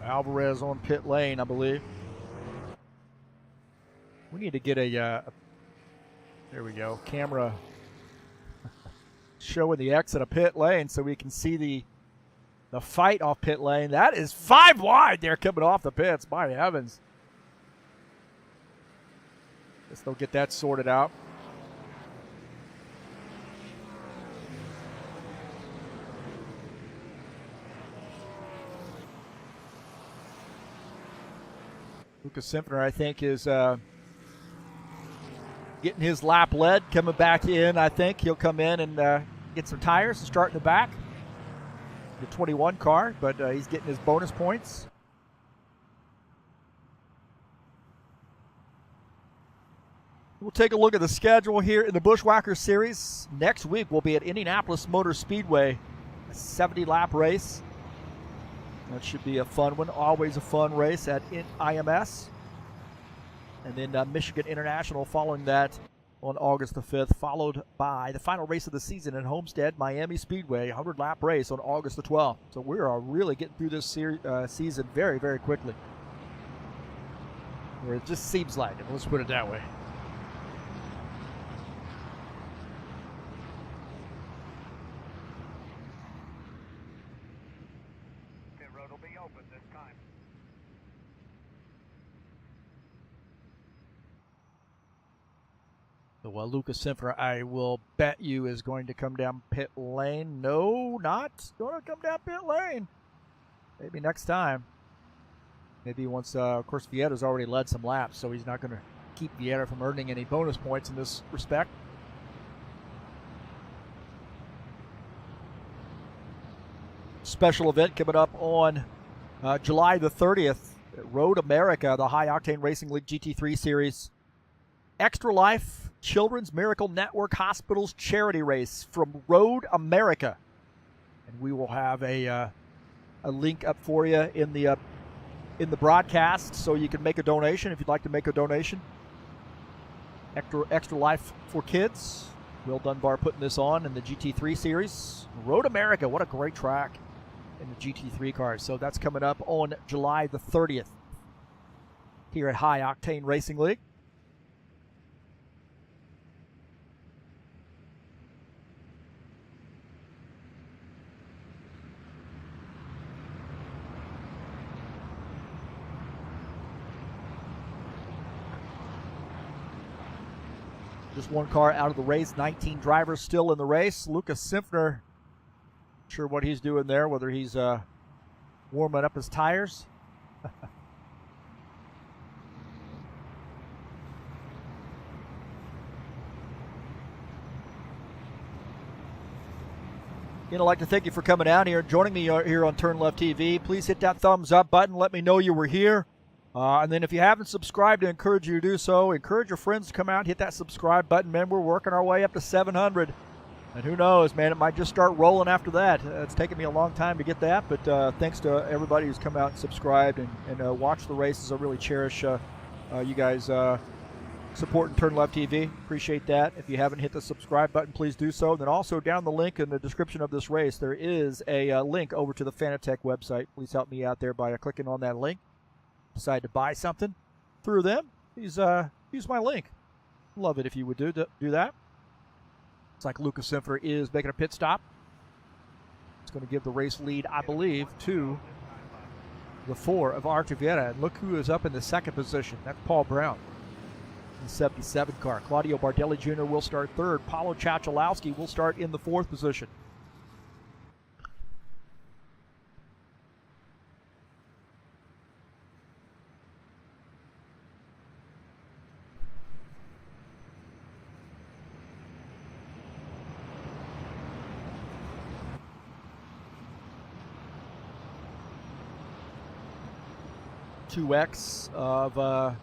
Alvarez on pit lane, I believe. We need to get a, there we go, camera showing the exit of pit lane so we can see the fight off pit lane. That is 5 wide there coming off the pits. My heavens. Guess they'll get that sorted out. Lucas Simpner, I think, is getting his lap led, coming back in. I think he'll come in and get some tires and start in the back. The 21 car, but he's getting his bonus points. We'll take a look at the schedule here in the Buschwackers Series. Next week we'll be at Indianapolis Motor Speedway, a 70-lap race. That should be a fun one. Always a fun race at IMS. And then Michigan International following that on August the 5th, followed by the final race of the season at Homestead Miami Speedway, 100-lap race on August the 12th. So we are really getting through this season very, very quickly. Or it just seems like it. Let's put it that way. So Lucas Simpner, I will bet you, is going to come down pit lane. No, not going to come down pit lane. Maybe next time. Maybe once, of course, Vietta's already led some laps, so he's not going to keep Vietta from earning any bonus points in this respect. Special event coming up on July the 30th at Road America, the High Octane Racing League GT3 Series. Extra Life Children's Miracle Network Hospitals charity race from Road America. And we will have a link up for you in the broadcast, so you can make a donation if you'd like to make a donation. Extra Life for Kids. Will Dunbar putting this on in the GT3 Series. Road America, what a great track in the GT3 cars. So that's coming up on July the 30th here at High Octane Racing League. Just one car out of the race, 19 drivers still in the race. Lucas Simpner, not sure what he's doing there, whether he's warming up his tires. Again, I'd like to thank you for coming out here and joining me here on TurnLeftTV. Please hit that thumbs up button. Let me know you were here. And then if you haven't subscribed, I encourage you to do so. Encourage your friends to come out and hit that subscribe button. Man, we're working our way up to 700. And who knows, man, it might just start rolling after that. It's taken me a long time to get that, but thanks to everybody who's come out and subscribed and watched the races. I really cherish you guys supporting TurnLeftTV. Appreciate that. If you haven't hit the subscribe button, please do so. Then also down the link in the description of this race, there is a link over to the Fanatec website. Please help me out there by clicking on that link. Decide to buy something through them, use my link. Love it if you would do that. It's like Lucas Simpner is making a pit stop. It's going to give the race lead, I believe, to the 4 of Artur Vieta. And look who is up in the second position. That's Paul Brown in the 77 car. Claudio Bardelli Jr. will start third. Paulo Chachalowski will start in the 4th position. .2x of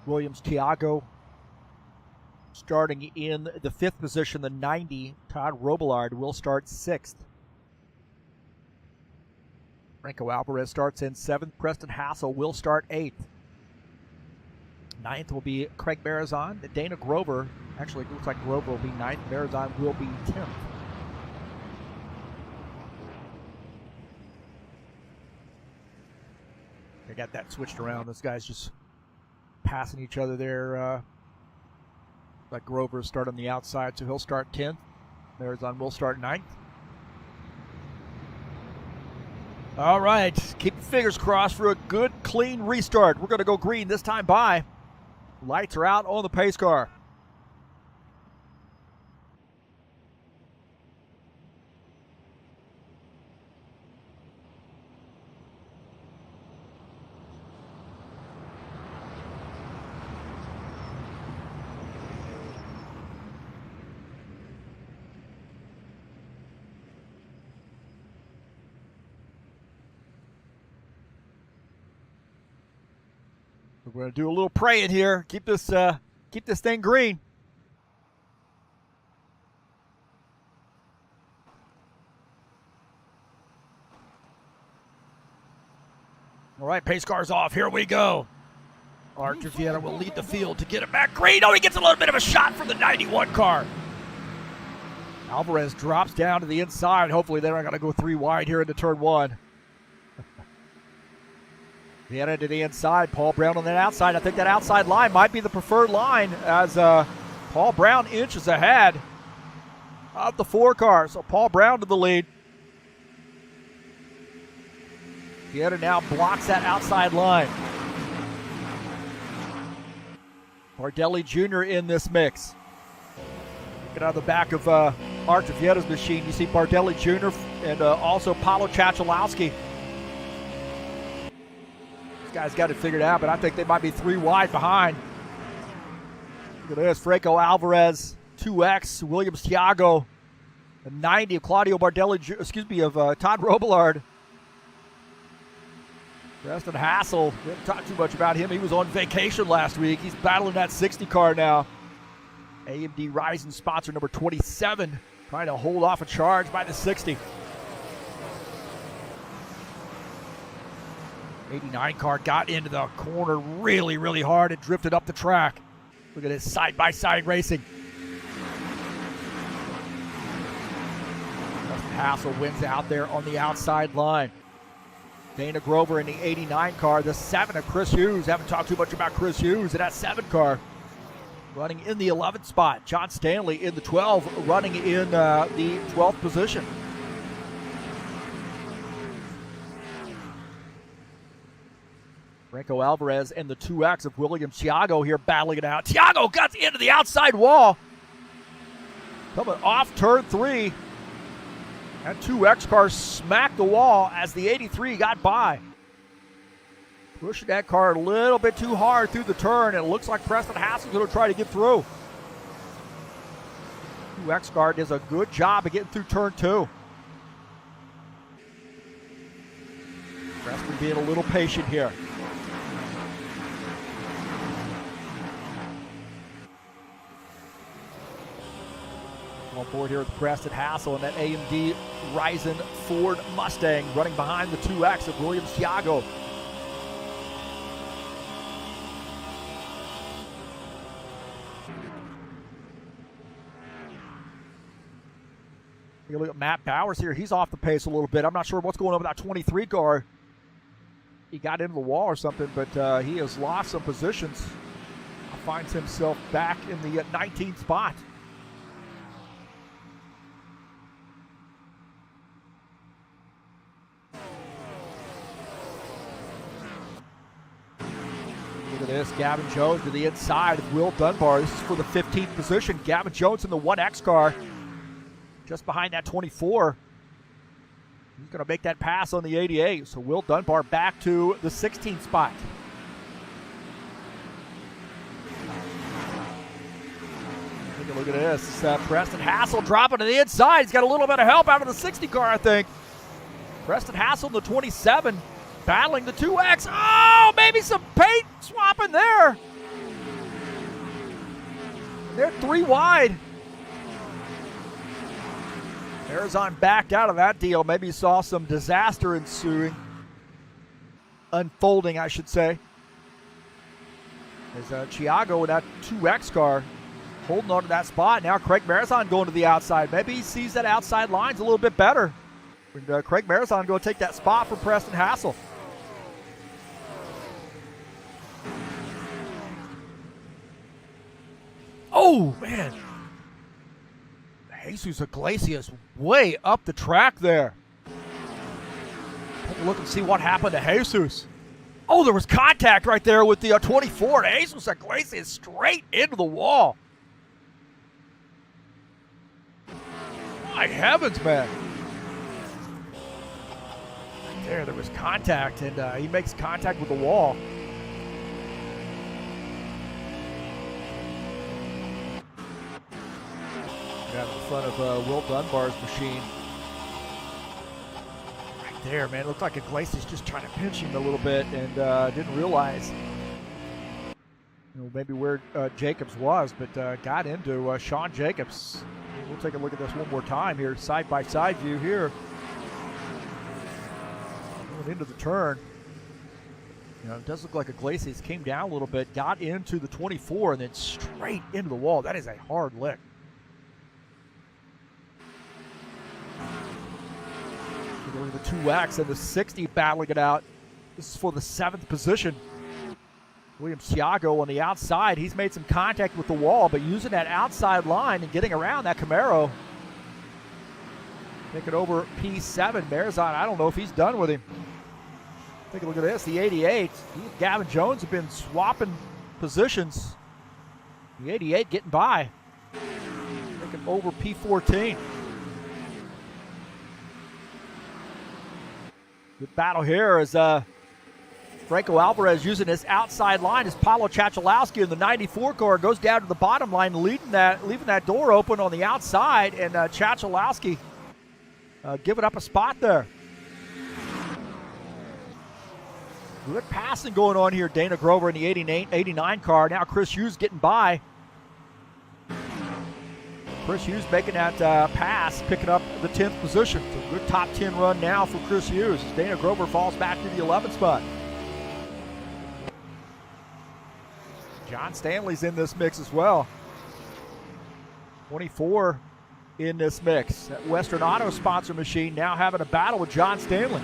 Williams Tiago. Starting in the 5th position, the 90, Todd Robillard will start 6th. Franco Alvarez starts in 7th. Preston Hassel will start 8th. 9th will be Craig Marazon. Dana Grover, actually it looks like Grover will be 9th. Marazon will be 10th. They got that switched around. Those guys just passing each other there. Like Grover start on the outside, so he'll start 10th. Marazon will start 9th. All right, keep your fingers crossed for a good, clean restart. We're going to go green this time by. Lights are out on the pace car. We're going to do a little praying here. Keep this thing green. All right, pace car's off. Here we go. Artur Vieta will lead the field to get it back green. Oh, he gets a little bit of a shot from the 91 car. Alvarez drops down to the inside. Hopefully they're not going to go 3 wide here into turn 1. Vieta to the inside. Paul Brown on that outside. I think that outside line might be the preferred line as Paul Brown inches ahead of the 4 car. So Paul Brown to the lead. Vieta now blocks that outside line. Bardelli Jr. in this mix. Get out of the back of Archivietta's machine. You see Bardelli Jr. and also Paulo Chachalowski. These guys got it figured out, but I think they might be 3 wide behind. Look at this, Franco Alvarez, 2X, Williams Thiago, a 90 of Claudio Bardelli, of Todd Robillard. Preston Hassel, we haven't talked too much about him. He was on vacation last week. He's battling that 60 car now. AMD Rising sponsor number 27, trying to hold off a charge by the 60. 89 car got into the corner really, really hard and drifted up the track. Look at this side-by-side racing. Preston Hassel wins out there on the outside line. Dana Grover in the 89 car, the 7 of Chris Hughes. Haven't talked too much about Chris Hughes in that 7 car. Running in the 11th spot. John Stanley in the 12, running in the 12th position. Franco Alvarez and the 2X of William Thiago here battling it out. Thiago got into the outside wall. Coming off turn 3. That 2X car smacked the wall as the 83 got by. Pushing that car a little bit too hard through the turn, and it looks like Preston Hassel's going to try to get through. 2X car does a good job of getting through turn 2. Preston being a little patient here. On board here with Preston Hassel and that AMD Ryzen Ford Mustang running behind the 2X of Williams Thiago. You look at Matt Bowers here. He's off the pace a little bit. I'm not sure what's going on with that 23 car. He got into the wall or something, but he has lost some positions. Finds himself back in the 19th spot. Look at this, Gavin Jones to the inside of Will Dunbar. This is for the 15th position. Gavin Jones in the 1X car, just behind that 24. He's going to make that pass on the 88. So Will Dunbar back to the 16th spot. Take a look at this. Preston Hassel dropping to the inside. He's got a little bit of help out of the 60 car, I think. Preston Hassel in the 27. Battling the 2X. Oh, maybe some paint swapping there. They're 3 wide. Arizon backed out of that deal. Maybe you saw some disaster unfolding, I should say. There's Thiago in that 2X car holding on to that spot. Now Craig Marizon going to the outside. Maybe he sees that outside line's a little bit better. And Craig Marizon going to take that spot for Preston Hassel. Oh, man. Jesus Iglesias way up the track there. Take a look and see what happened to Jesus. Oh, there was contact right there with the 24. Jesus Iglesias straight into the wall. My heavens, man. Right there was contact, and he makes contact with the wall. Out in front of Will Dunbar's machine. Right there, man. It looked like Iglesias just trying to pinch him a little bit and didn't realize maybe where Jacobs was, but got into Sean Jacobs. We'll take a look at this one more time here. Side-by-side view here. Going into the turn. It does look like Iglesias came down a little bit, got into the 24, and then straight into the wall. That is a hard lick. The 2X and the 60 battling it out. This is for the 7th position. William Thiago on the outside. He's made some contact with the wall, but using that outside line and getting around that Camaro. Taking over P7. Marizon, I don't know if he's done with him. Take a look at this. The 88. He and Gavin Jones have been swapping positions. The 88 getting by. Taking over P14. Good battle here as Franco Alvarez using his outside line as Paulo Chachalowski in the 94 car goes down to the bottom line, leaving that door open on the outside, and Chachalowski giving up a spot there. Good passing going on here. Dana Grover in the 89 car. Now Chris Hughes getting by. Chris Hughes making that pass, picking up the 10th position. It's a good top 10 run now for Chris Hughes. Dana Grover falls back to the 11th spot. John Stanley's in this mix as well. 24 in this mix. That Western Auto sponsor machine now having a battle with John Stanley.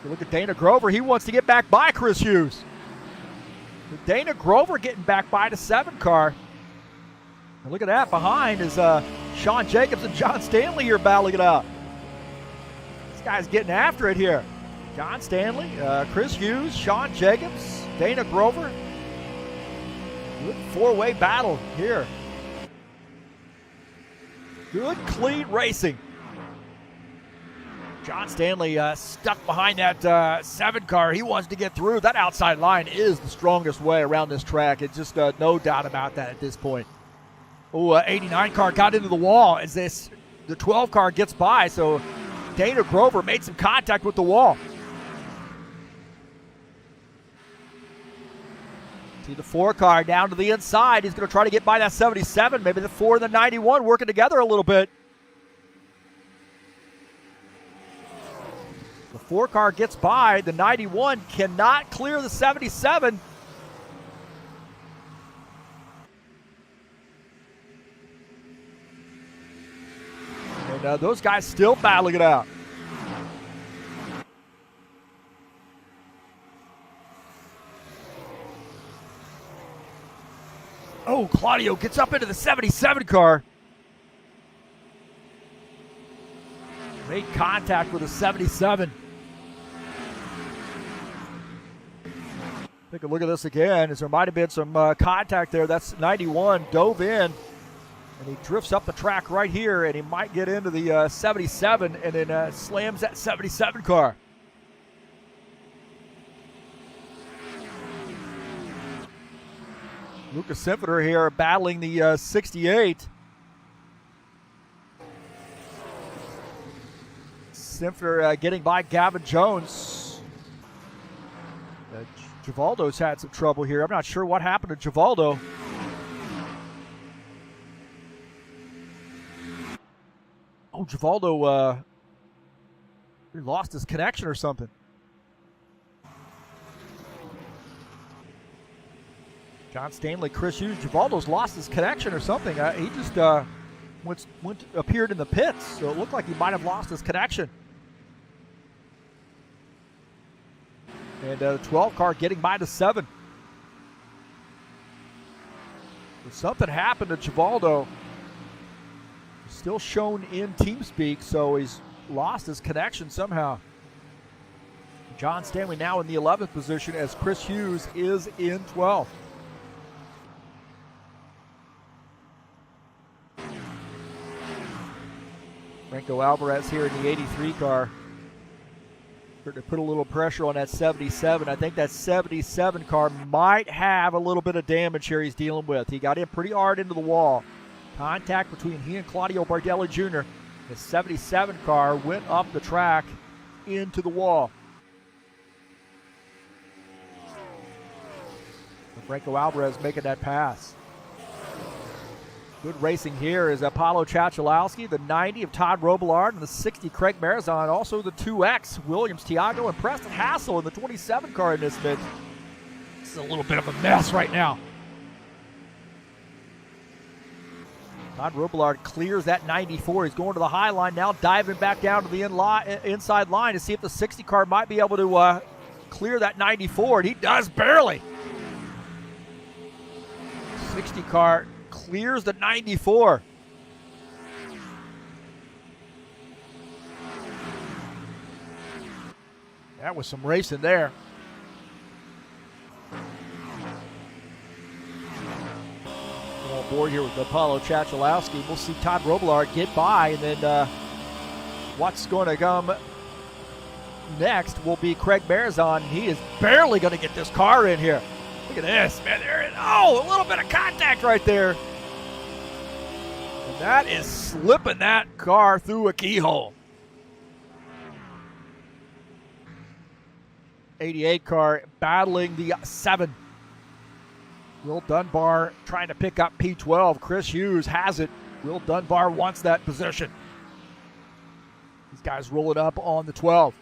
Look at Dana Grover. He wants to get back by Chris Hughes. Dana Grover getting back by the 7 car. And look at that. Behind is Sean Jacobs and John Stanley here battling it out. This guy's getting after it here. John Stanley, Chris Hughes, Sean Jacobs, Dana Grover. Good 4-way battle here. Good, clean racing. John Stanley stuck behind that 7 car. He wants to get through. That outside line is the strongest way around this track. It's just no doubt about that at this point. Oh, 89 car got into the wall as the 12 car gets by. So Dana Grover made some contact with the wall. See the 4 car down to the inside. He's going to try to get by that 77. Maybe the 4 and the 91 working together a little bit. The 4 car gets by. The 91 cannot clear the 77. And those guys still battling it out. Oh, Claudio gets up into the 77 car. Made contact with the 77. Take a look at this again, as there might have been some contact there. That's 91, dove in, and he drifts up the track right here, and he might get into the 77, and then slams that 77 car. Lucas Simpeter here battling the 68. Simpeter getting by Gavin Jones. Givaldo's had some trouble here. I'm not sure what happened to Givaldo. Oh, Givaldo he lost his connection or something. John Stanley, Chris Hughes. Givaldo's lost his connection or something. He just appeared in the pits, so it looked like he might have lost his connection. And the 12 car getting by the 7. But something happened to Givaldo. Still shown in TeamSpeak, so he's lost his connection somehow. John Stanley now in the 11th position as Chris Hughes is in 12th. Franco Alvarez here in the 83 car. To put a little pressure on that 77. I think that 77 car might have a little bit of damage here he's dealing with. He got in pretty hard into the wall. Contact between he and Claudio Bardelli Jr. The 77 car went up the track into the wall. And Franco Alvarez making that pass. Good racing here is Paulo Chachalowski, the 90 of Todd Robillard, and the 60 Craig Marazon. Also the 2X, Williams Tiago, and Preston Hassel in the 27 car in this mix. This is a little bit of a mess right now. Todd Robillard clears that 94. He's going to the high line now, diving back down to the inside line to see if the 60 car might be able to clear that 94, and he does barely. 60 car clears the 94. That was some racing there. We're on board here with Apollo Chachalowski. We'll see Todd Robillard get by, and then what's going to come next will be Craig Marizon. He is barely going to get this car in here. Look at this, man. There is, a little bit of contact right there. And that is slipping that car through a keyhole. 88 car battling the 7. Will Dunbar trying to pick up P12. Chris Hughes has it. Will Dunbar wants that position. These guys rolling up on the 12.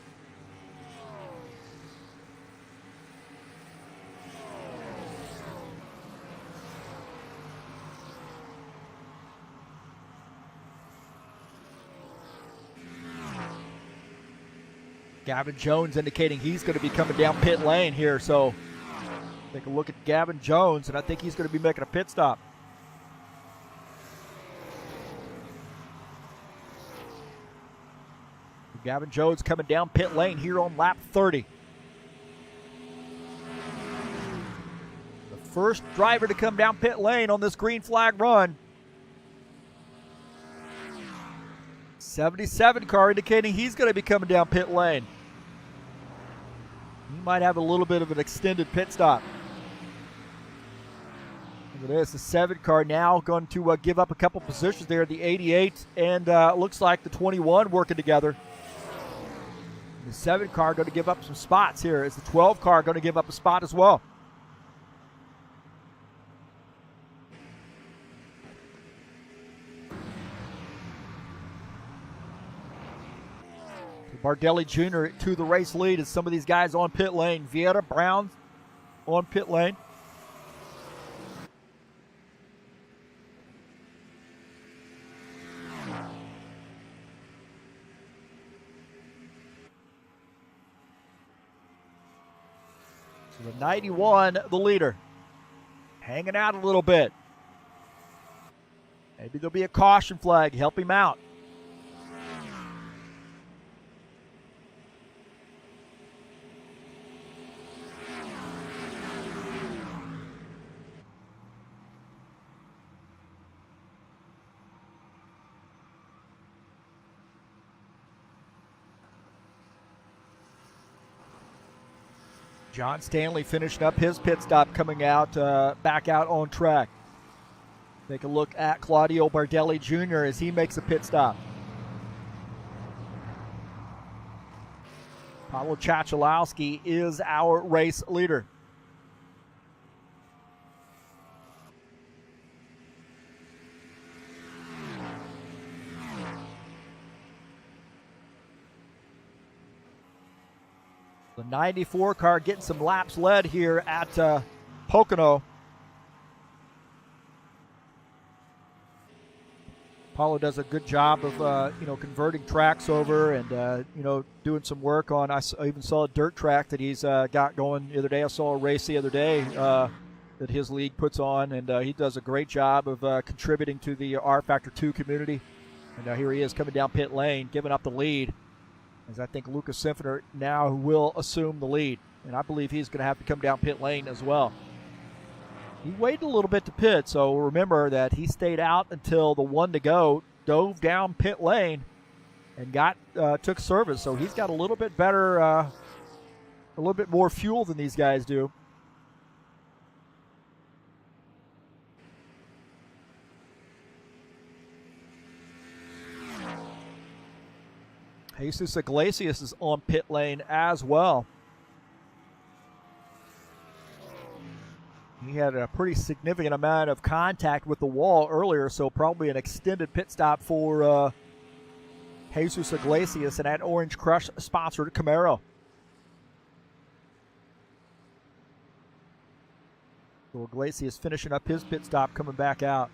Gavin Jones indicating he's going to be coming down pit lane here, so take a look at Gavin Jones, and I think he's going to be making a pit stop. Gavin Jones coming down pit lane here on lap 30. The first driver to come down pit lane on this green flag run. 77 car indicating he's going to be coming down pit lane. He might have a little bit of an extended pit stop. Look at this, the 7 car now going to give up a couple positions there, the 88 and looks like the 21 working together. The 7 car going to give up some spots here. Is the 12 car going to give up a spot as well? Bardelli Jr. to the race lead as some of these guys on pit lane. Vieira Brown on pit lane. So the 91, the leader, hanging out a little bit. Maybe there'll be a caution flag, help him out. John Stanley finishing up his pit stop, coming out, back out on track. Take a look at Claudio Bardelli Jr. as he makes a pit stop. Paulo Chachalowski is our race leader. The 94 car getting some laps led here at Pocono. Paulo does a good job of converting tracks over and doing some work on. I even saw a dirt track that he's got going the other day. I saw a race the other day that his league puts on, and he does a great job of contributing to the rFactor 2 community. And here he is coming down pit lane, giving up the lead, as I think Lucas Sinfiner now will assume the lead. And I believe he's going to have to come down pit lane as well. He waited a little bit to pit, so remember that he stayed out until the 1 to go, dove down pit lane, and took service. So he's got a little bit better, a little bit more fuel than these guys do. Jesus Iglesias is on pit lane as well. He had a pretty significant amount of contact with the wall earlier, so probably an extended pit stop for Jesus Iglesias and that Orange Crush sponsored Camaro. So Iglesias finishing up his pit stop, coming back out.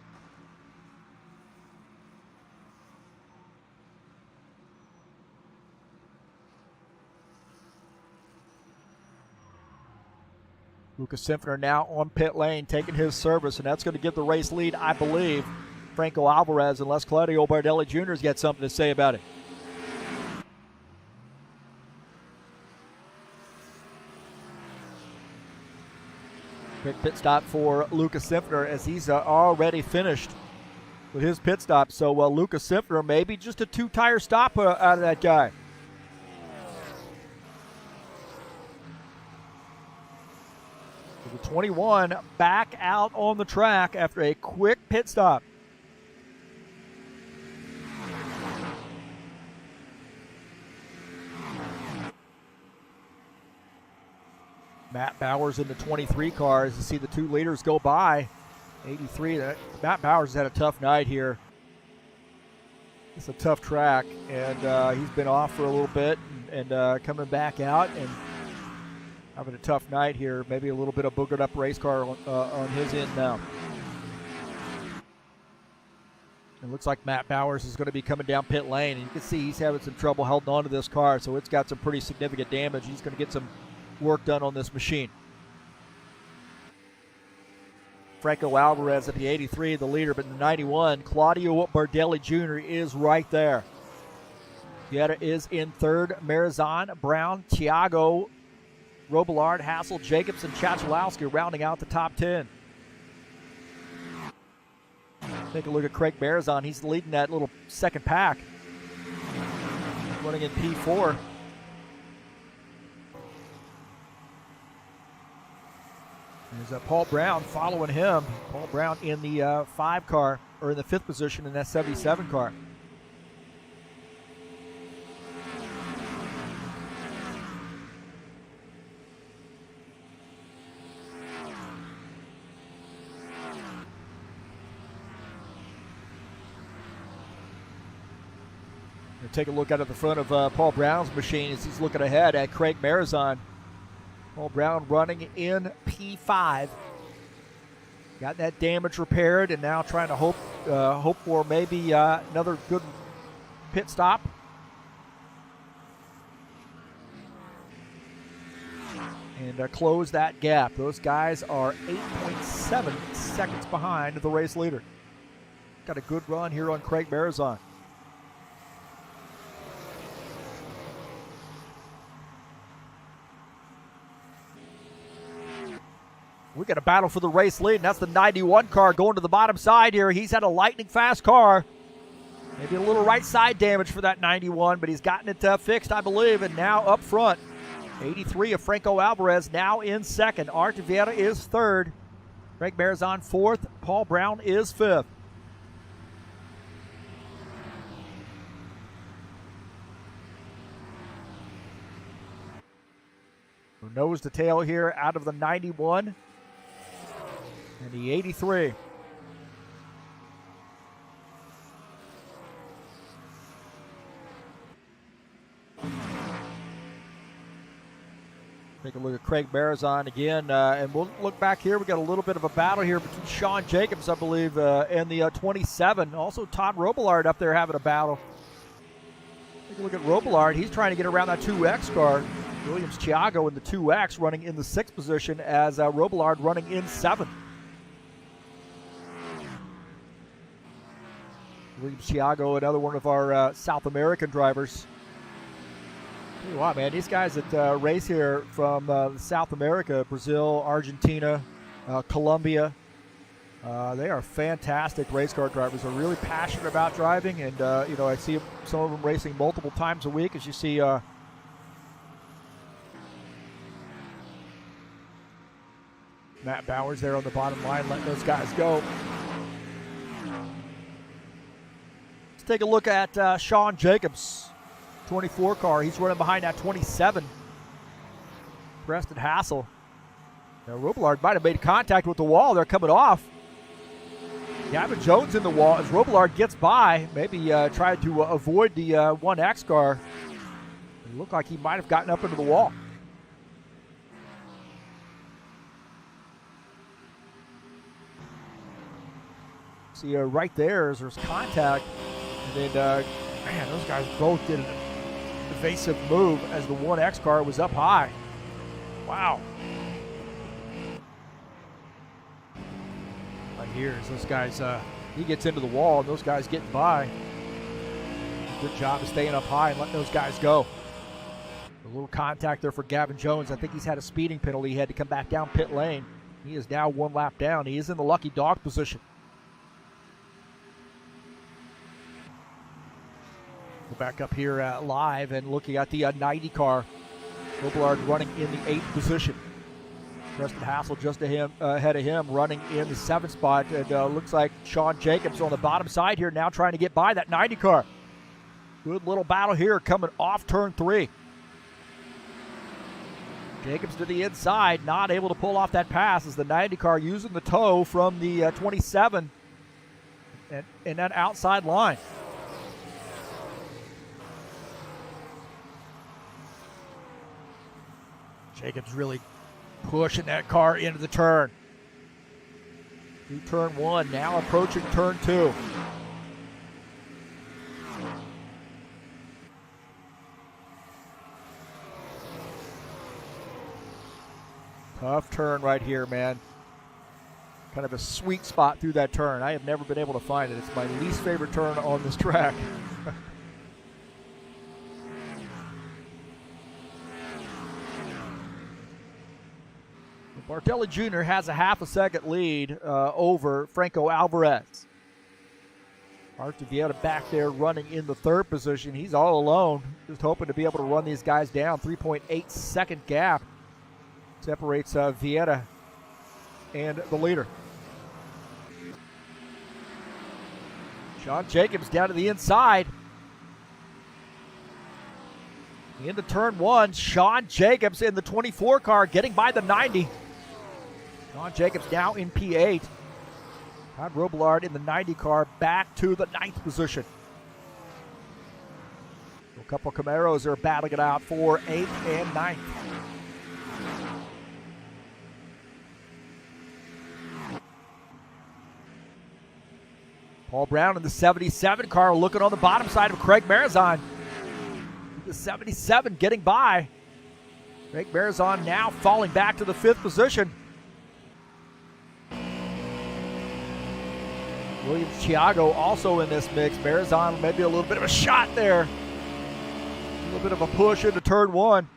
Lucas Sinfiner now on pit lane, taking his service, and that's going to give the race lead, I believe, Franco Alvarez, unless Claudio Bardelli Jr. has got something to say about it. Quick pit stop for Lucas Simpner as he's already finished with his pit stop. So Lucas Simpner, maybe just a 2-tire stop out of that guy. So the 21 back out on the track after a quick pit stop. Matt Bowers in the 23 car as you see the 2 leaders go by. 83, Matt Bowers has had a tough night here. It's a tough track, and he's been off for a little bit and coming back out and having a tough night here. Maybe a little bit of boogered up race car on his end now. It looks like Matt Bowers is going to be coming down pit lane, and you can see he's having some trouble holding on to this car, so it's got some pretty significant damage. He's going to get some work done on this machine. Franco Alvarez at the 83, the leader, but in the 91, Claudio Bardelli Jr. is right there. Vieta is in third. Marizan, Brown, Thiago, Robillard, Hassel, Jacobson, Chachalowski rounding out the top 10. Take a look at Craig Marizan. He's leading that little second pack, running in P4. There's Paul Brown following him. Paul Brown in the 5 car, or in the 5th position in that 77 car. We'll take a look out at the front of Paul Brown's machine as he's looking ahead at Craig Marizan. Paul Brown running in P5. Got that damage repaired and now trying to hope for maybe another good pit stop. And close that gap. Those guys are 8.7 seconds behind the race leader. Got a good run here on Craig Marizan. We got a battle for the race lead, and that's the 91 car going to the bottom side here. He's had a lightning fast car. Maybe a little right side damage for that 91, but he's gotten it fixed, I believe, and now up front. 83 of Franco Alvarez now in second. Art Vieta is third. Craig Marizan fourth. Paul Brown is fifth. Nose to tail here out of the 91. And the 83. Take a look at Craig Marizan again, and we'll look back here. We got a little bit of a battle here between Sean Jacobs, I believe, and the 27. Also, Todd Robillard up there having a battle. Take a look at Robillard. He's trying to get around that 2X car. Williams Thiago in the 2X running in the 6th position as Robillard running in 7th. Williams Thiago, another one of our South American drivers. Tell you what, man, these guys that race here from South America, Brazil, Argentina, Colombia, they are fantastic race car drivers. They're really passionate about driving, and I see some of them racing multiple times a week. As you see, Matt Bowers there on the bottom line, letting those guys go. Let's take a look at Sean Jacobs, 24 car. He's running behind that 27. Preston Hassel. Now, Robillard might have made contact with the wall. They're coming off. Gavin Jones in the wall as Robillard gets by. Maybe tried to avoid the 1X car. It looked like he might have gotten up into the wall. See, right there, there's contact. And then, man, those guys both did an evasive move as the 1X car was up high. Wow. Right here, as those guys, he gets into the wall, and those guys getting by. Good job of staying up high and letting those guys go. A little contact there for Gavin Jones. I think he's had a speeding penalty. He had to come back down pit lane. He is now 1 lap down. He is in the lucky dog position. Go back up here live and looking at the 90 car. Robillard running in the 8th position. Preston Hassel just ahead of him, running in the 7th spot. And looks like Sean Jacobs on the bottom side here now trying to get by that 90 car. Good little battle here coming off turn 3. Jacobs to the inside, not able to pull off that pass as the 90 car using the tow from the 27 and that outside line. Jacobs really pushing that car into the turn. Through turn 1, now approaching turn 2. Tough turn right here, man. Kind of a sweet spot through that turn. I have never been able to find it. It's my least favorite turn on this track. Bartelli Jr. has a half a second lead over Franco Alvarez. Art Vieira back there running in the 3rd position. He's all alone, just hoping to be able to run these guys down. 3.8 second gap separates Vieira and the leader. Sean Jacobs down to the inside. Into turn 1, Sean Jacobs in the 24 car getting by the 90. Sean Jacobs now in P8. Todd Robillard in the 90 car back to the 9th position. A couple Camaros are battling it out for 8th and 9th. Paul Brown in the 77 car looking on the bottom side of Craig Marizon. The 77 getting by. Craig Marizon now falling back to the 5th position. Williams Thiago also in this mix. Marizon maybe a little bit of a shot there. A little bit of a push into turn 1.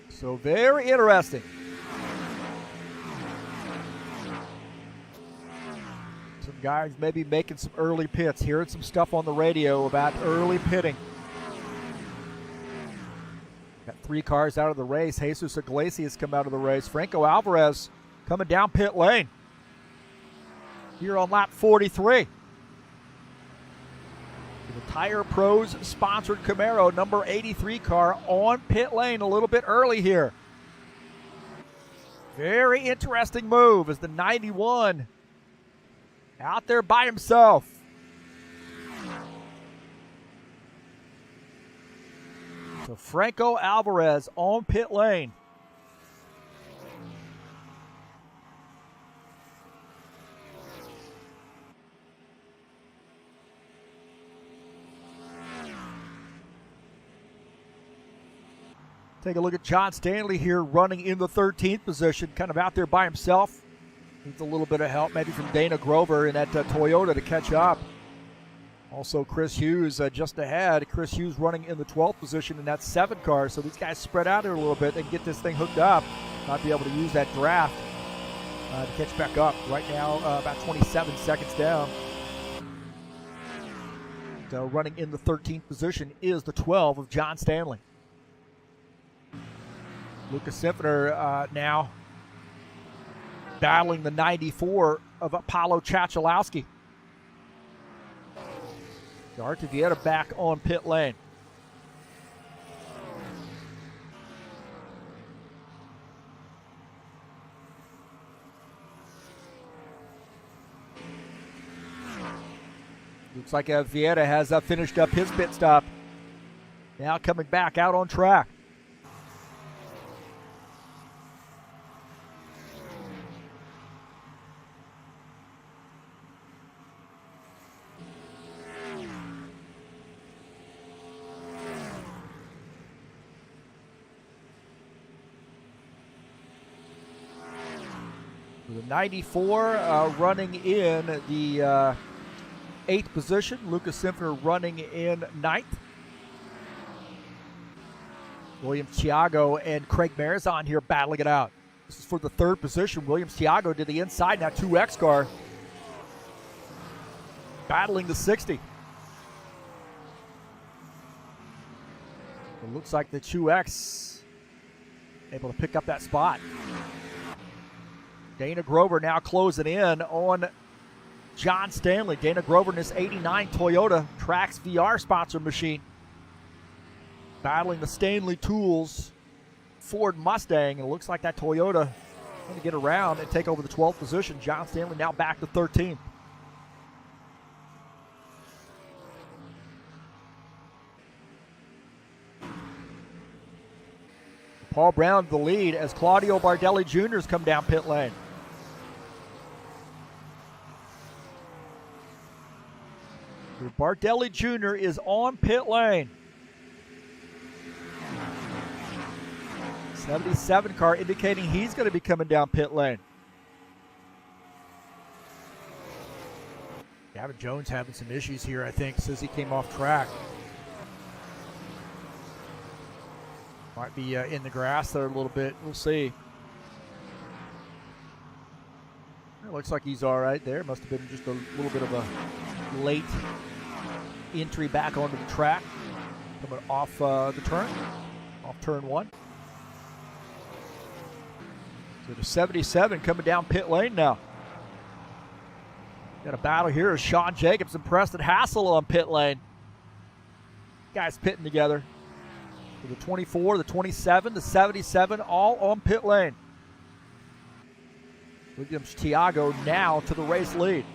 So very interesting. Some guys maybe making some early pits, hearing some stuff on the radio about early pitting. Got 3 cars out of the race. Jesus Iglesias come out of the race. Franco Alvarez coming down pit lane here on lap 43. The Tire Pros sponsored Camaro number 83 car on pit lane a little bit early here. Very interesting move as the 91 out there by himself. So Franco Alvarez on pit lane. Take a look at John Stanley here running in the 13th position, kind of out there by himself. Needs a little bit of help maybe from Dana Grover in that Toyota to catch up. Also Chris Hughes just ahead. Chris Hughes running in the 12th position in that 7 car. So these guys spread out here a little bit and get this thing hooked up. Might be able to use that draft to catch back up. Right now about 27 seconds down. So running in the 13th position is the 12 of John Stanley. Lucas Symphony now battling the 94 of Apollo Chachalowski. Art Vieira back on pit lane. Looks like Vieira has finished up his pit stop. Now coming back out on track. The 94 running in the 8th position. Lucas Simpner running in 9th. Williams Thiago and Craig Marizon here battling it out. This is for the 3rd position. Williams Thiago to the inside. Now 2X car battling the 60. It looks like the 2X able to pick up that spot. Dana Grover now closing in on John Stanley. Dana Grover in this 89 Toyota Trax VR sponsor machine, battling the Stanley Tools Ford Mustang. And it looks like that Toyota going to get around and take over the 12th position. John Stanley now back to 13th. Paul Brown the lead as Claudio Bardelli Jr. has come down pit lane. Bardelli Jr. is on pit lane. 77 car indicating he's going to be coming down pit lane. Gavin Jones having some issues here, I think, since he came off track. Might be in the grass there a little bit. We'll see. It looks like he's all right there. Must have been just a little bit of a late entry back onto the track. Coming off the turn. Off turn 1. So the 77 coming down pit lane now. Got a battle here as Sean Jacobs and Preston Hassel on pit lane. Guys pitting together. So the 24, the 27, the 77, all on pit lane. Williams Thiago now to the race lead.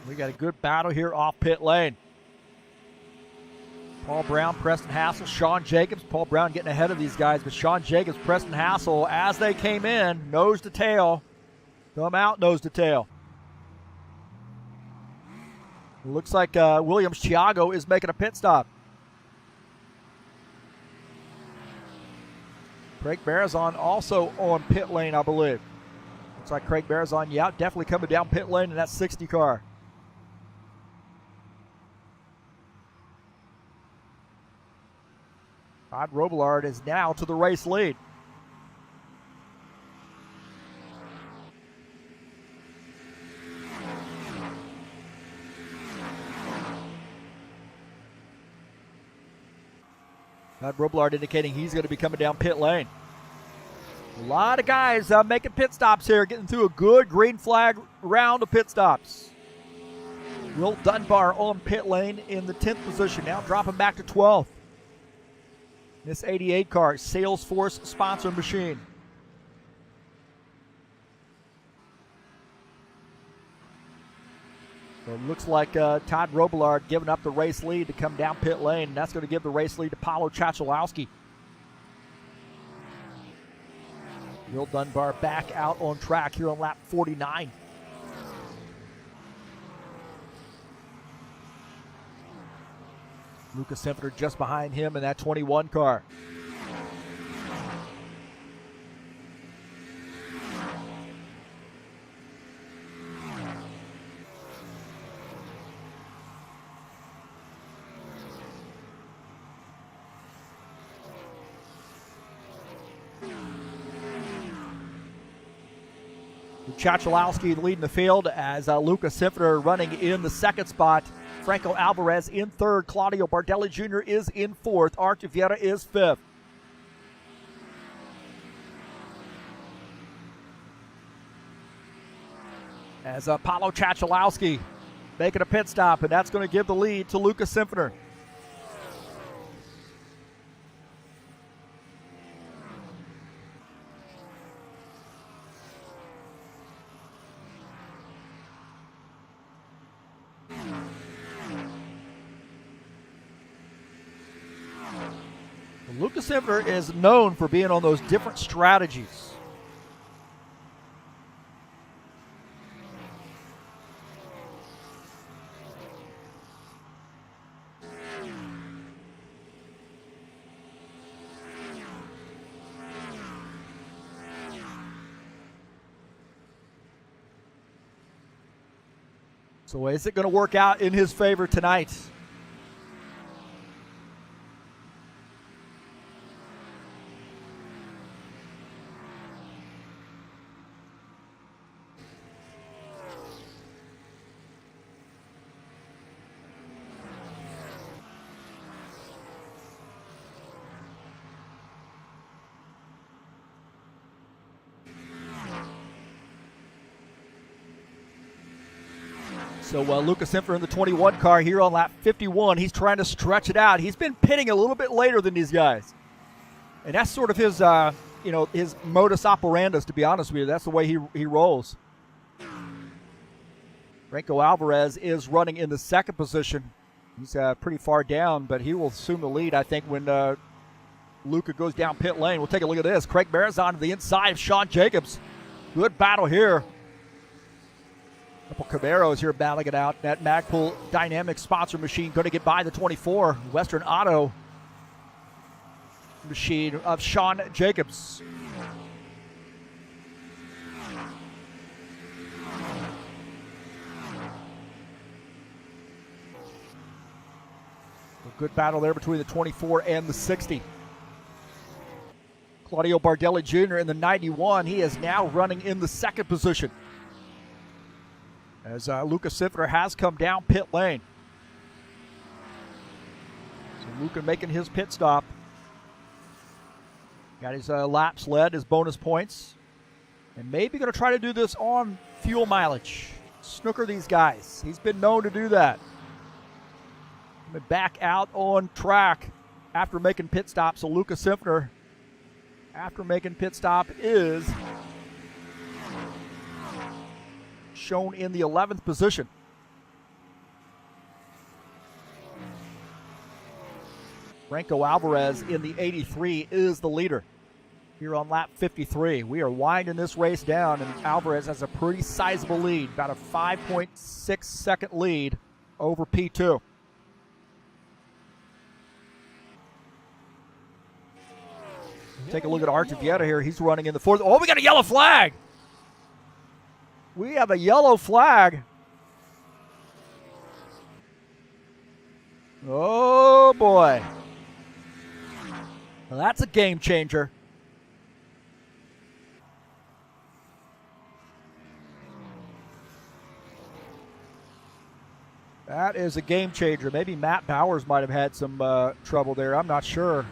We got a good battle here off pit lane. Paul Brown, Preston Hassel, Sean Jacobs. Paul Brown getting ahead of these guys, but Sean Jacobs, Preston Hassel, as they came in, nose to tail. Come out nose to tail. It looks like Williams Thiago is making a pit stop. Craig Marizon also on pit lane, I believe. Looks like Craig Marizon, yeah, definitely coming down pit lane in that 60 car. Todd Robillard is now to the race lead. Todd Robillard indicating he's going to be coming down pit lane. A lot of guys making pit stops here, getting through a good green flag round of pit stops. Will Dunbar on pit lane in the 10th position, now dropping back to 12th. This 88 car, Salesforce sponsor machine. So it looks like Todd Robillard giving up the race lead to come down pit lane, and that's going to give the race lead to Paulo Chachalowski. Will Dunbar back out on track here on lap 49. Lucas Simpner just behind him in that 21 car. Chachalowski leading the field as Lucas Simpner running in the 2nd spot. Franco Alvarez in 3rd. Claudio Bardelli Jr. is in 4th. Archie Vieira is 5th. As Paulo Chachalowski making a pit stop, and that's going to give the lead to Lucas Simpner. Lucas Simpner is known for being on those different strategies. So is it going to work out in his favor tonight? So Lucas Simpfer in the 21 car here on lap 51. He's trying to stretch it out. He's been pitting a little bit later than these guys. And that's sort of his, his modus operandus, to be honest with you. That's the way he rolls. Franco Alvarez is running in the second position. He's pretty far down, but he will assume the lead, I think, when Luca goes down pit lane. We'll take a look at this. Craig Marizon to the inside of Sean Jacobs. Good battle here. Couple Camaros here battling it out. That Magpul Dynamic sponsor machine going to get by the 24. Western Auto machine of Sean Jacobs. A good battle there between the 24 and the 60. Claudio Bardelli Jr. in the 91. He is now running in the second position, as Lucas Sifter has come down pit lane. So Luca making his pit stop. Got his laps led, his bonus points. And maybe going to try to do this on fuel mileage. Snooker these guys. He's been known to do that. Back out on track after making pit stop. So Lucas Sifter, after making pit stop, is shown in the 11th position. Franco Alvarez in the 83 is the leader here on lap 53. We are winding this race down, and Alvarez has a pretty sizable lead, about a 5.6 second lead over P2. Take a look at Archivieta here. He's running in the fourth. Oh, we got a yellow flag. We have a yellow flag. Oh, boy. Well, that's a game changer. That is a game changer. Maybe Matt Bowers might have had some trouble there. I'm not sure.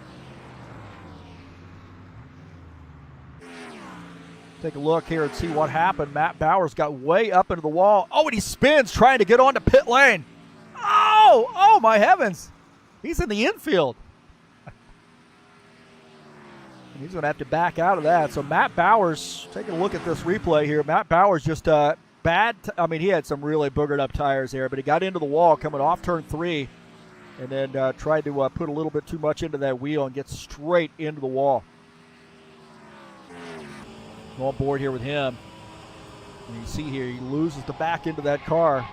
Take a look here and see what happened. Matt Bowers got way up into the wall. Oh, and he spins trying to get onto pit lane. Oh, my heavens. He's in the infield. And he's going to have to back out of that. So Matt Bowers, taking a look at this replay here. Matt Bowers just he had some really boogered up tires there, but he got into the wall coming off turn 3 and then tried to put a little bit too much into that wheel and get straight into the wall. On board here with him. And you see here, he loses the back into that car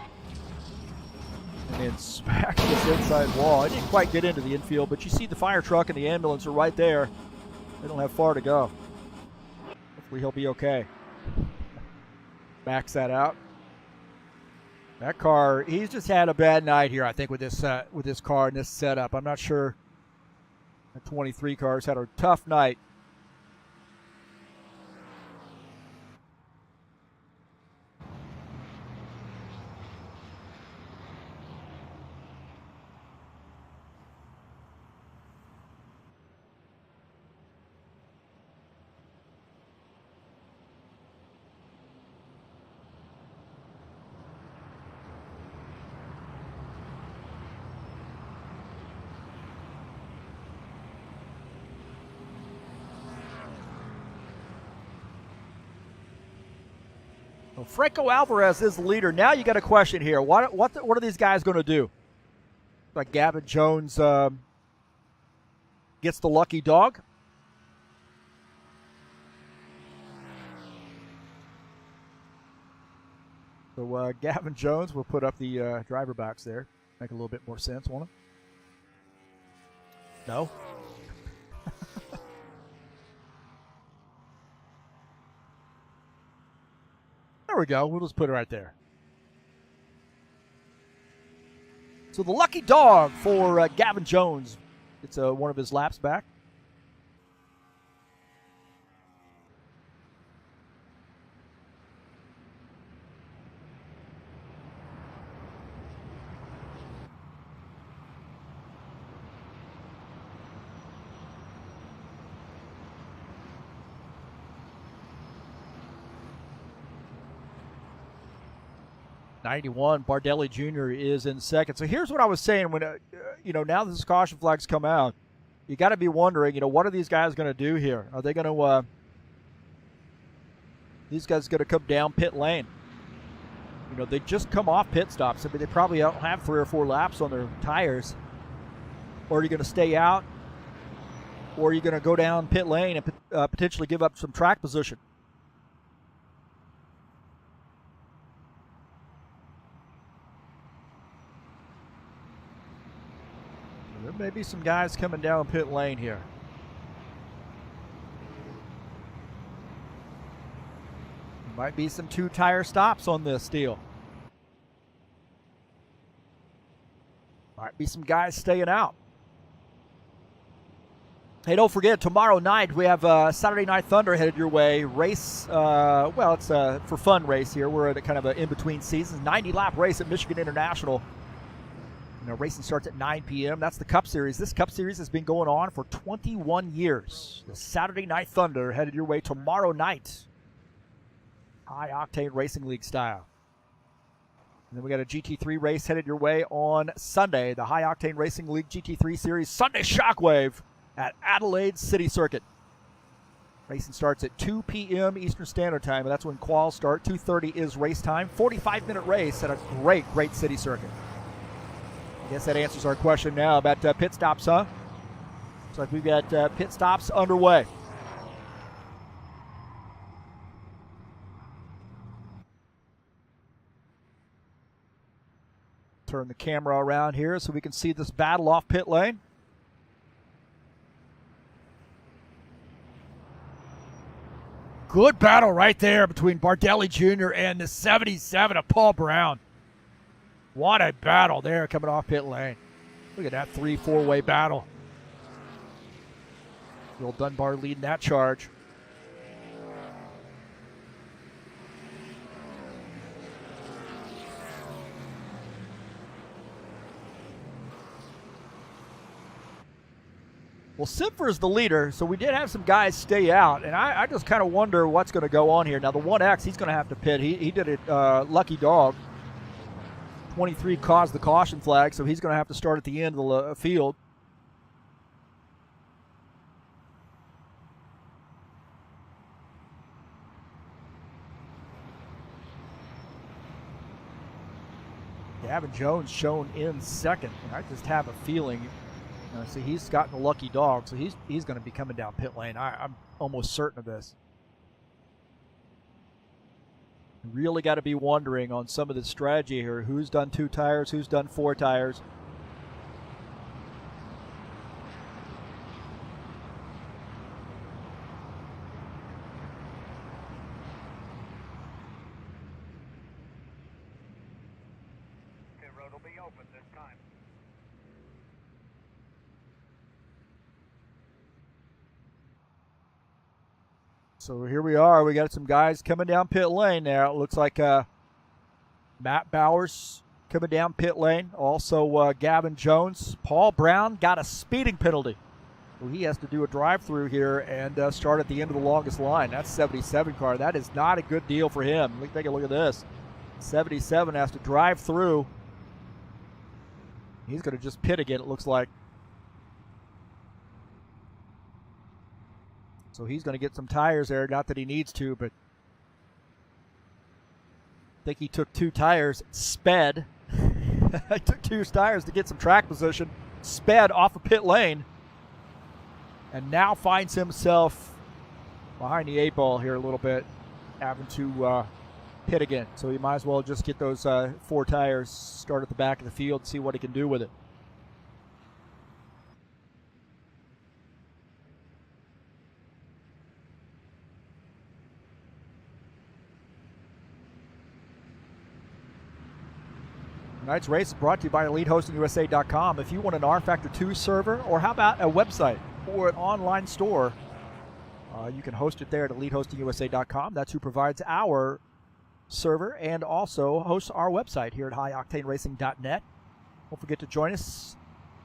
and then smacks this inside wall. I didn't quite get into the infield, but you see the fire truck and the ambulance are right there. They don't have far to go. Hopefully he'll be okay. Backs that out. That car, he's just had a bad night here, I think, with this car and this setup. I'm not sure. The 23 car's had a tough night. Well, Franco Alvarez is the leader. Now you got a question here. What are these guys going to do? Like Gavin Jones gets the lucky dog. So Gavin Jones will put up the driver box there. Make a little bit more sense, won't it? No? There we go. We'll just put it right there. So the lucky dog for Gavin Jones. It's one of his laps back. '91, Bardelli Jr. is in second. So here's what I was saying when, now that this caution flags come out, you got to be wondering, what are these guys going to do here? Are they going to, these guys going to come down pit lane? They just come off pit stops. I mean, they probably don't have 3 or 4 laps on their tires. Or are you going to stay out? Or are you going to go down pit lane and potentially give up some track position? There may be some guys coming down pit lane here. There might be some 2-tire stops on this deal. Might be some guys staying out. Hey, don't forget, tomorrow night we have Saturday Night Thunder headed your way. Race, it's a for fun race here. We're at a kind of an in-between seasons. 90-lap race at Michigan International. Racing starts at 9 p.m. That's the Cup Series. This Cup Series has been going on for 21 years. The Saturday Night Thunder headed your way tomorrow night. High Octane Racing League style. And then we got a GT3 race headed your way on Sunday. The High Octane Racing League GT3 Series Sunday Shockwave at Adelaide City Circuit. Racing starts at 2 p.m. Eastern Standard Time, and that's when quals start. 2:30 is race time. 45-minute race at a great city circuit. I guess that answers our question now about pit stops, huh? Looks like we've got pit stops underway. Turn the camera around here so we can see this battle off pit lane. Good battle right there between Bardelli Jr. and the 77 of Paul Brown. What a battle there coming off pit lane. Look at that 3-4-way battle. Will Dunbar leading that charge. Well, Simpfer is the leader, so we did have some guys stay out, and I just kind of wonder what's going to go on here. Now, the 1X, he's going to have to pit. He did it lucky dog. 23 caused the caution flag, so he's going to have to start at the end of the field. Gavin Jones shown in second, and I just have a feeling, see, he's gotten the lucky dog, so he's going to be coming down pit lane. I'm almost certain of this. Really got to be wondering on some of the strategy here. Who's done 2 tires? Who's done 4 tires? Pit road will be open this time. So here we are. We got some guys coming down pit lane now. It looks like Matt Bowers coming down pit lane. Also Gavin Jones. Paul Brown got a speeding penalty. So he has to do a drive-through here and start at the end of the longest line. That's 77 car. That is not a good deal for him. Take a look at this. 77 has to drive through. He's going to just pit again, it looks like. So he's going to get some tires there. Not that he needs to, but I think he took 2 tires, sped. He took 2 tires to get some track position, sped off of pit lane, and now finds himself behind the 8 ball here a little bit, having to pit again. So he might as well just get those 4 tires, start at the back of the field, see what he can do with it. Tonight's race is brought to you by EliteHostingUSA.com. If you want an rFactor 2 server, or how about a website or an online store, you can host it there at EliteHostingUSA.com. That's who provides our server and also hosts our website here at HighOctaneRacing.net. Don't forget to join us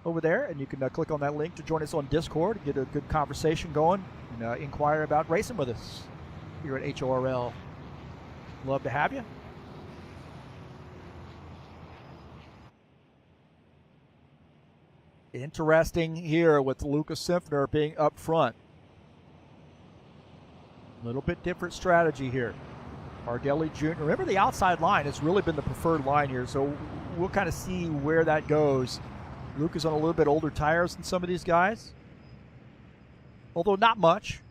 over there, and you can click on that link to join us on Discord and get a good conversation going and inquire about racing with us here at HORL. Love to have you. Interesting here with Lucas Simpner being up front. A little bit different strategy here. Bardelli Jr. Remember, the outside line has really been the preferred line here, so we'll kind of see where that goes. Luke is on a little bit older tires than some of these guys, although not much.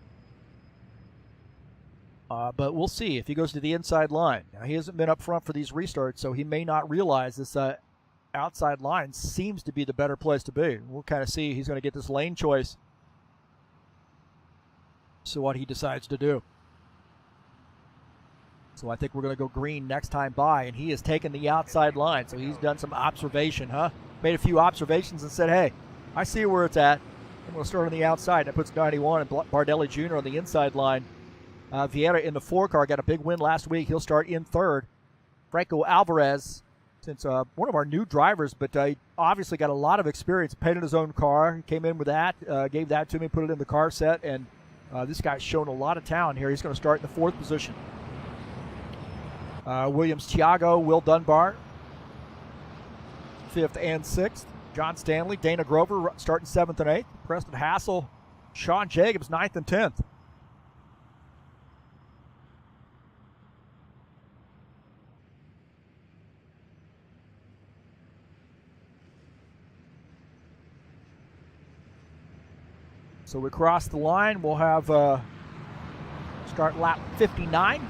But we'll see if he goes to the inside line. Now, he hasn't been up front for these restarts, so he may not realize this outside line seems to be the better place to be. We'll kind of see. He's going to get this lane choice. So what he decides to do. So I think we're going to go green next time by, and he has taken the outside line. So he's done some observation, Made a few observations and said, hey, I see where it's at. I'm going to start on the outside. That puts 91 and Bardelli Jr. on the inside line. Vieira in the 4-car got a big win last week. He'll start in third. Franco Alvarez, since one of our new drivers, but he obviously got a lot of experience, painted his own car. He came in with that, gave that to me, put it in the car set, and this guy's shown a lot of talent here. He's going to start in the 4th position. Williams Thiago, Will Dunbar, 5th and 6th. John Stanley, Dana Grover starting 7th and 8th. Preston Hassel, Sean Jacobs, 9th and 10th. So we cross the line. We'll have start lap 59.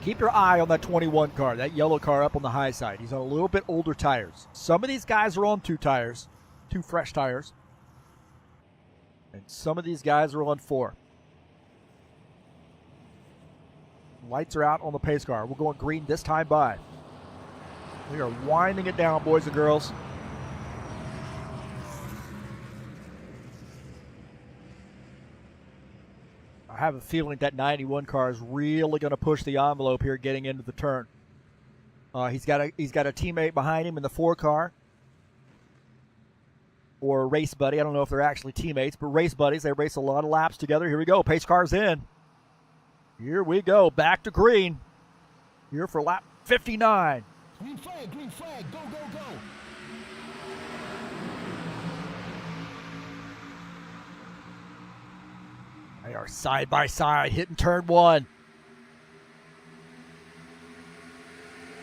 Keep your eye on that 21 car, that yellow car up on the high side. He's on a little bit older tires. Some of these guys are on 2 tires, 2 fresh tires. And some of these guys are on 4. Lights are out on the pace car. We're going green this time by. We are winding it down, boys and girls. I have a feeling that 91 car is really going to push the envelope here getting into the turn. He's got a teammate behind him in the 4 car. Or a race buddy. I don't know if they're actually teammates, but race buddies. They race a lot of laps together. Here we go. Pace car's in. Here we go. Back to green. Here for lap 59. Green flag, go, go, go. They are side by side, hitting turn 1.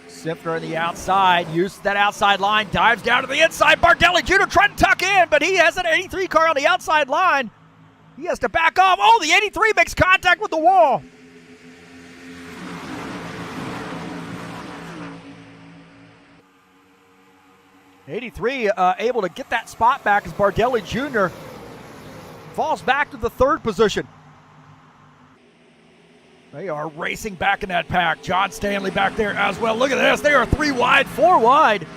Simpner on the outside, uses that outside line, dives down to the inside. Bardelli Jr. trying to tuck in, but he has an 83 car on the outside line. He has to back off. Oh, the 83 makes contact with the wall. '83 able to get that spot back as Bardelli Jr. falls back to the 3rd position. They are racing back in that pack. John Stanley back there as well. Look at this. They are 3 wide, 4 wide.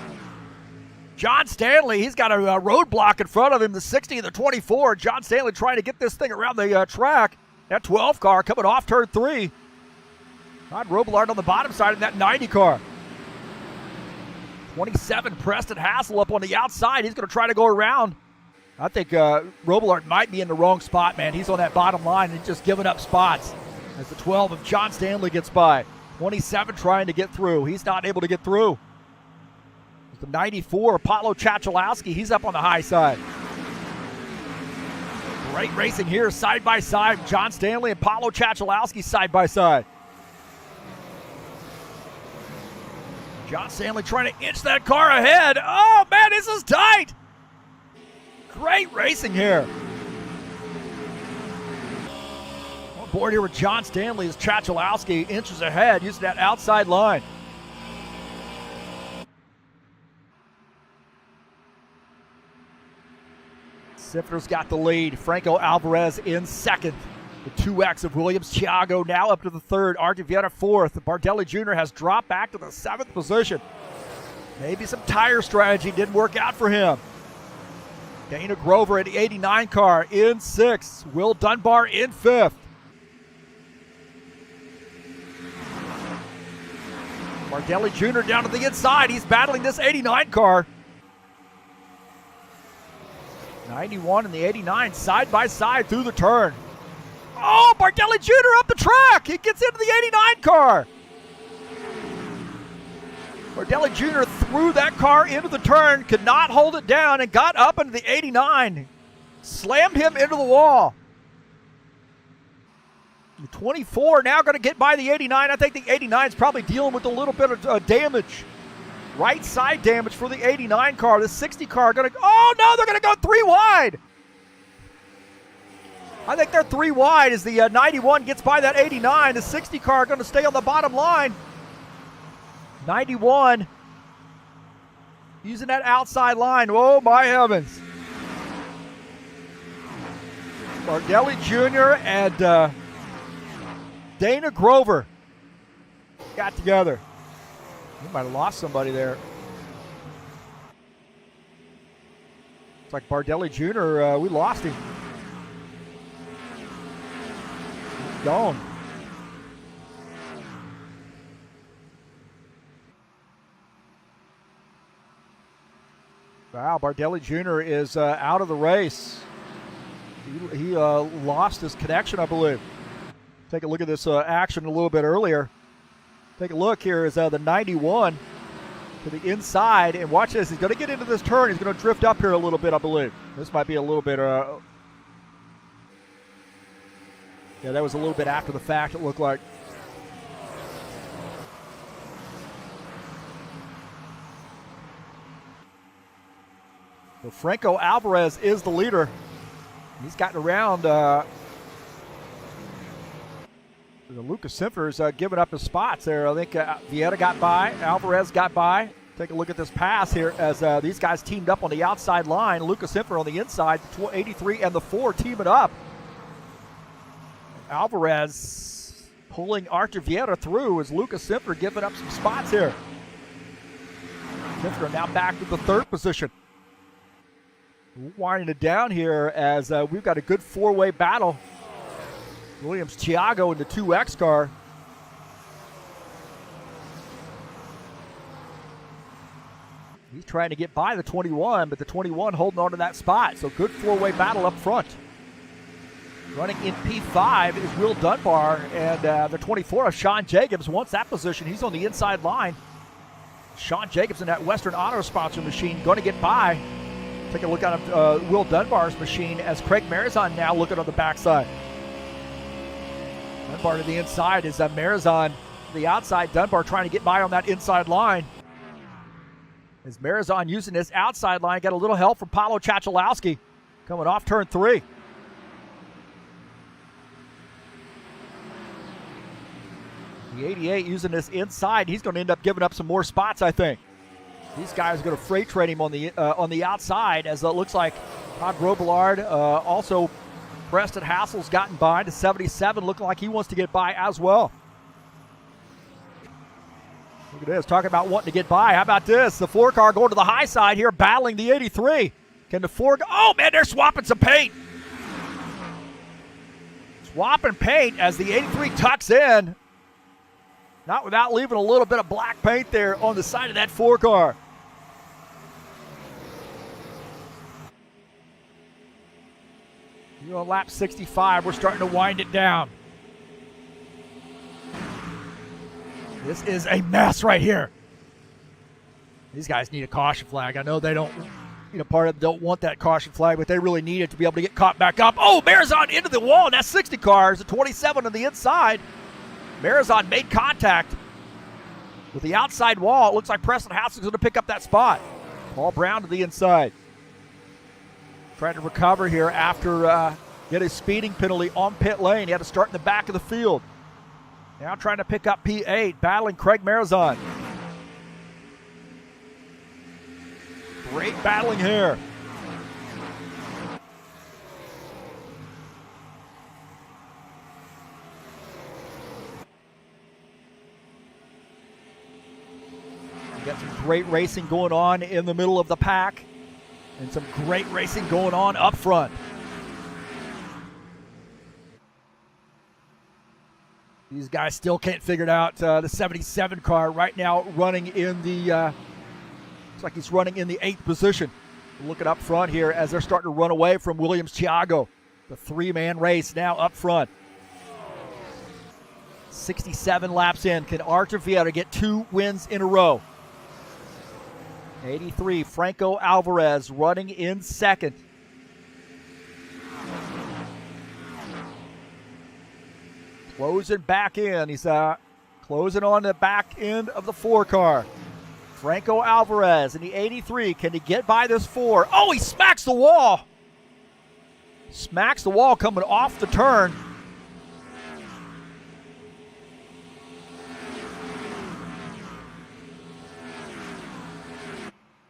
John Stanley, he's got a roadblock in front of him, the 60 and the 24. John Stanley trying to get this thing around the track. That 12 car coming off turn 3. Todd Robillard on the bottom side of that 90 car. 27, Preston Hassel up on the outside. He's going to try to go around. I think Robillard might be in the wrong spot, man. He's on that bottom line and just giving up spots as the 12 of John Stanley gets by. 27 trying to get through. He's not able to get through. The 94, Apollo Chachalowski, he's up on the high side. Great racing here, side by side. John Stanley and Apollo Chachalowski side by side. John Stanley trying to inch that car ahead. Oh, man, this is tight. Great racing here. board here with John Stanley as Chachalowski inches ahead using that outside line. Sifter's got the lead. Franco Alvarez in second. The 2X of Williams. Thiago now up to the third. Artevieta fourth. Bardelli Jr. has dropped back to the 7th position. Maybe some tire strategy didn't work out for him. Dana Grover at the 89 car in 6th. Will Dunbar in 5th. Bardelli Jr. down to the inside. He's battling this 89 car. 91 and the 89 side by side through the turn. Oh, Bardelli Jr. up the track. He gets into the 89 car. Bardelli Jr. threw that car into the turn, could not hold it down, and got up into the 89. Slammed him into the wall. The 24 now going to get by the 89. I think the 89 is probably dealing with a little bit of damage. Right side damage for the 89 car. The 60 car going to, oh no, they're going to go 3 wide. I think they're 3 wide as the 91 gets by that 89. The 60 car going to stay on the bottom line. 91 using that outside line. Oh my heavens. Bardelli Jr. and Dana Grover got together. We might have lost somebody there. It's like Bardelli Jr., we lost him. He's gone. Wow, Bardelli Jr. is out of the race. He lost his connection, I believe. Take a look at this action a little bit earlier. Take a look here as the 91 to the inside, and watch this. He's going to get into this turn. He's going to drift up here a little bit, I believe. This might be a little bit. Yeah, that was a little bit after the fact, it looked like. So Franco Alvarez is the leader. He's gotten around. Lucas Simpson's giving up his spots there. I think Vieta got by. Alvarez got by. Take a look at this pass here as these guys teamed up on the outside line. Lucas Simpson on the inside. The 83 and the 4 teaming up. Alvarez pulling Archer Vieta through as Lucas Simpson giving up some spots here. Simpson now back to the 3rd position. Winding it down here as we've got a good 4-way battle. Williams Thiago in the 2X car. He's trying to get by the 21, but the 21 holding on to that spot. So good 4-way battle up front. Running in P5 is Will Dunbar, and the 24 of Sean Jacobs wants that position. He's on the inside line. Sean Jacobs in that Western Auto Sponsor machine going to get by. Take a look at Will Dunbar's machine as Craig Marizon now looking on the backside. Dunbar to the inside is Marizon to the outside. Dunbar trying to get by on that inside line. As Marizon using this outside line, got a little help from Paulo Chachalowski coming off turn 3. The 88 using this inside. He's going to end up giving up some more spots, I think. These guys are going to freight train him on the outside, as it looks like Todd Robillard, also Preston Hassel's gotten by to 77, looking like he wants to get by as well. Look at this, talking about wanting to get by. How about this? The 4 car going to the high side here, battling the 83. Can the 4 go? Oh, man, they're swapping some paint. Swapping paint as the 83 tucks in. Not without leaving a little bit of black paint there on the side of that 4 car. You're on lap 65. We're starting to wind it down. This is a mess right here. These guys need a caution flag. I know they don't, part of them don't want that caution flag, but they really need it to be able to get caught back up. Oh, Marizon into the wall. That's 60 cars. The 27 on the inside. Marizon made contact with the outside wall. It looks like Preston House is going to pick up that spot. Paul Brown to the inside. Trying to recover here after get a speeding penalty on pit lane. He had to start in the back of the field. Now trying to pick up P8, battling Craig Marazon. Great battling here. Got some great racing going on in the middle of the pack and some great racing going on up front. These guys still can't figure it out. The 77 car right now running in the, looks like he's running in the 8th position. Looking up front here as they're starting to run away from Williams-Thiago. The 3-man race now up front. 67 laps in. Can Artur Vieira get 2 wins in a row? 83, Franco Alvarez running in 2nd. Closing back in. He's closing on the back end of the 4 car. Franco Alvarez in the 83. Can he get by this 4? Oh, he smacks the wall. Smacks the wall coming off the turn.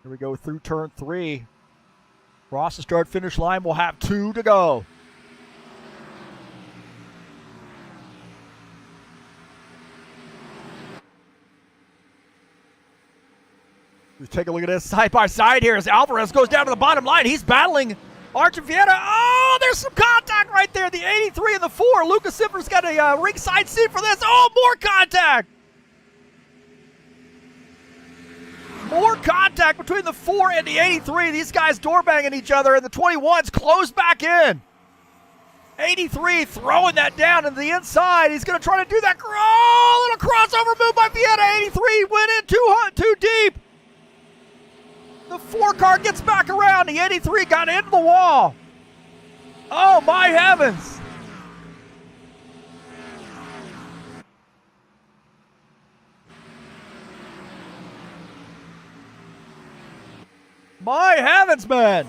Here we go through turn 3. Across the start-finish line, we'll have 2 to go. Let's take a look at this side by side here as Alvarez goes down to the bottom line. He's battling Artur Vieira. Oh, there's some contact right there. The 83 and the 4. Lucas Zipper's got a ringside seat for this. Oh, more contact. More contact between the 4 and the 83. These guys door banging each other, and the 21's closed back in. 83 throwing that down into the inside. He's going to try to do that. Oh, little crossover move by Vieira. 83 went in too deep. The 4 car gets back around. The 83 got into the wall. Oh, my heavens. My heavens, man.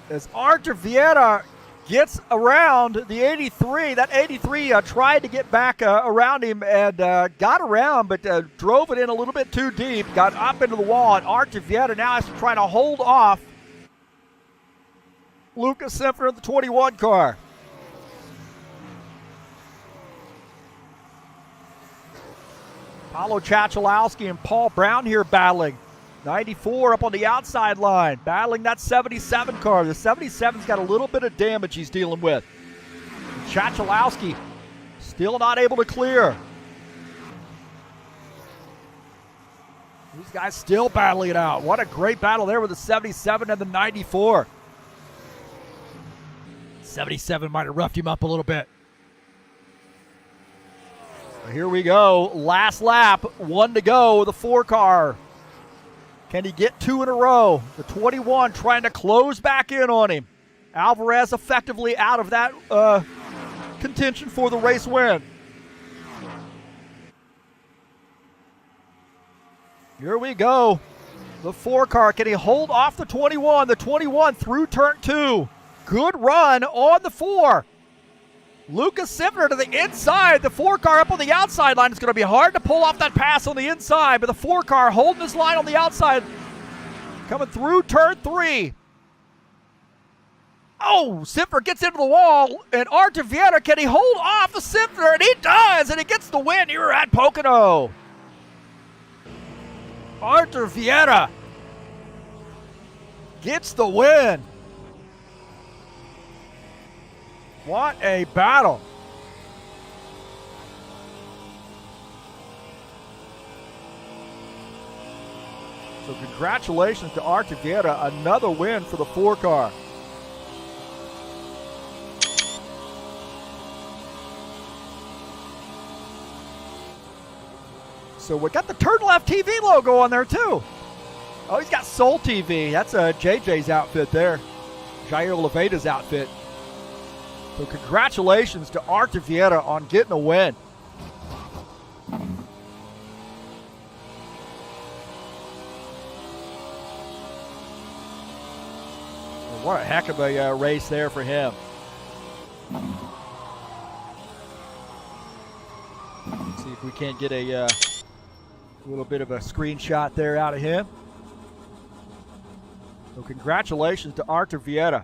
As Artur Vieira gets around the 83, that 83 tried to get back around him and got around, but drove it in a little bit too deep, got up into the wall, and Artur Vieira now has to try to hold off Lucas Zipper of the 21 car. Paulo Chachalowski and Paul Brown here battling. 94 up on the outside line, battling that 77 car. The 77's got a little bit of damage he's dealing with. Chachalowski still not able to clear. These guys still battling it out. What a great battle there with the 77 and the 94. 77 might have roughed him up a little bit. Here we go. Last lap, 1 to go with the 4 car. Can he get 2 in a row? The 21 trying to close back in on him. Alvarez effectively out of that contention for the race win. Here we go. The 4 car, can he hold off the 21? The 21 through turn 2. Good run on the 4. Lucas Zipper to the inside. The 4 car up on the outside line. It's going to be hard to pull off that pass on the inside, but the 4 car holding his line on the outside. Coming through turn 3. Oh, Zipper gets into the wall, and Artur Vieira, can he hold off the Zipper? And he does, and he gets the win here at Pocono. Artur Vieira gets the win. What a battle. So congratulations to Artur Vieira, another win for the 4 car. So we got the TurnLeftTV logo on there too. Oh, he's got Soul TV. That's JJ's outfit there. Jair Oliveira's outfit. So congratulations to Artur Vieira on getting a win. What a heck of a race there for him. Let's see if we can't get a little bit of a screenshot there out of him. So congratulations to Artur Vieira.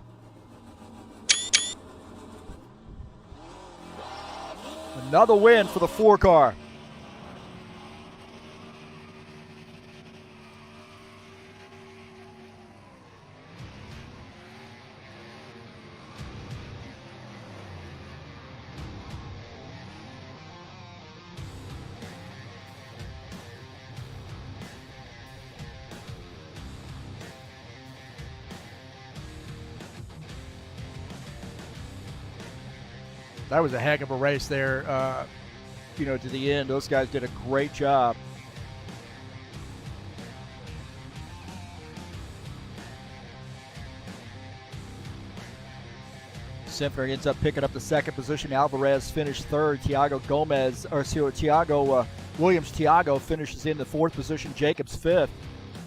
Another win for the 4-car. That was a heck of a race there, to the end. Those guys did a great job. Simpner ends up picking up the second position. Alvarez finished third. Williams Tiago finishes in the fourth position. Jacobs fifth.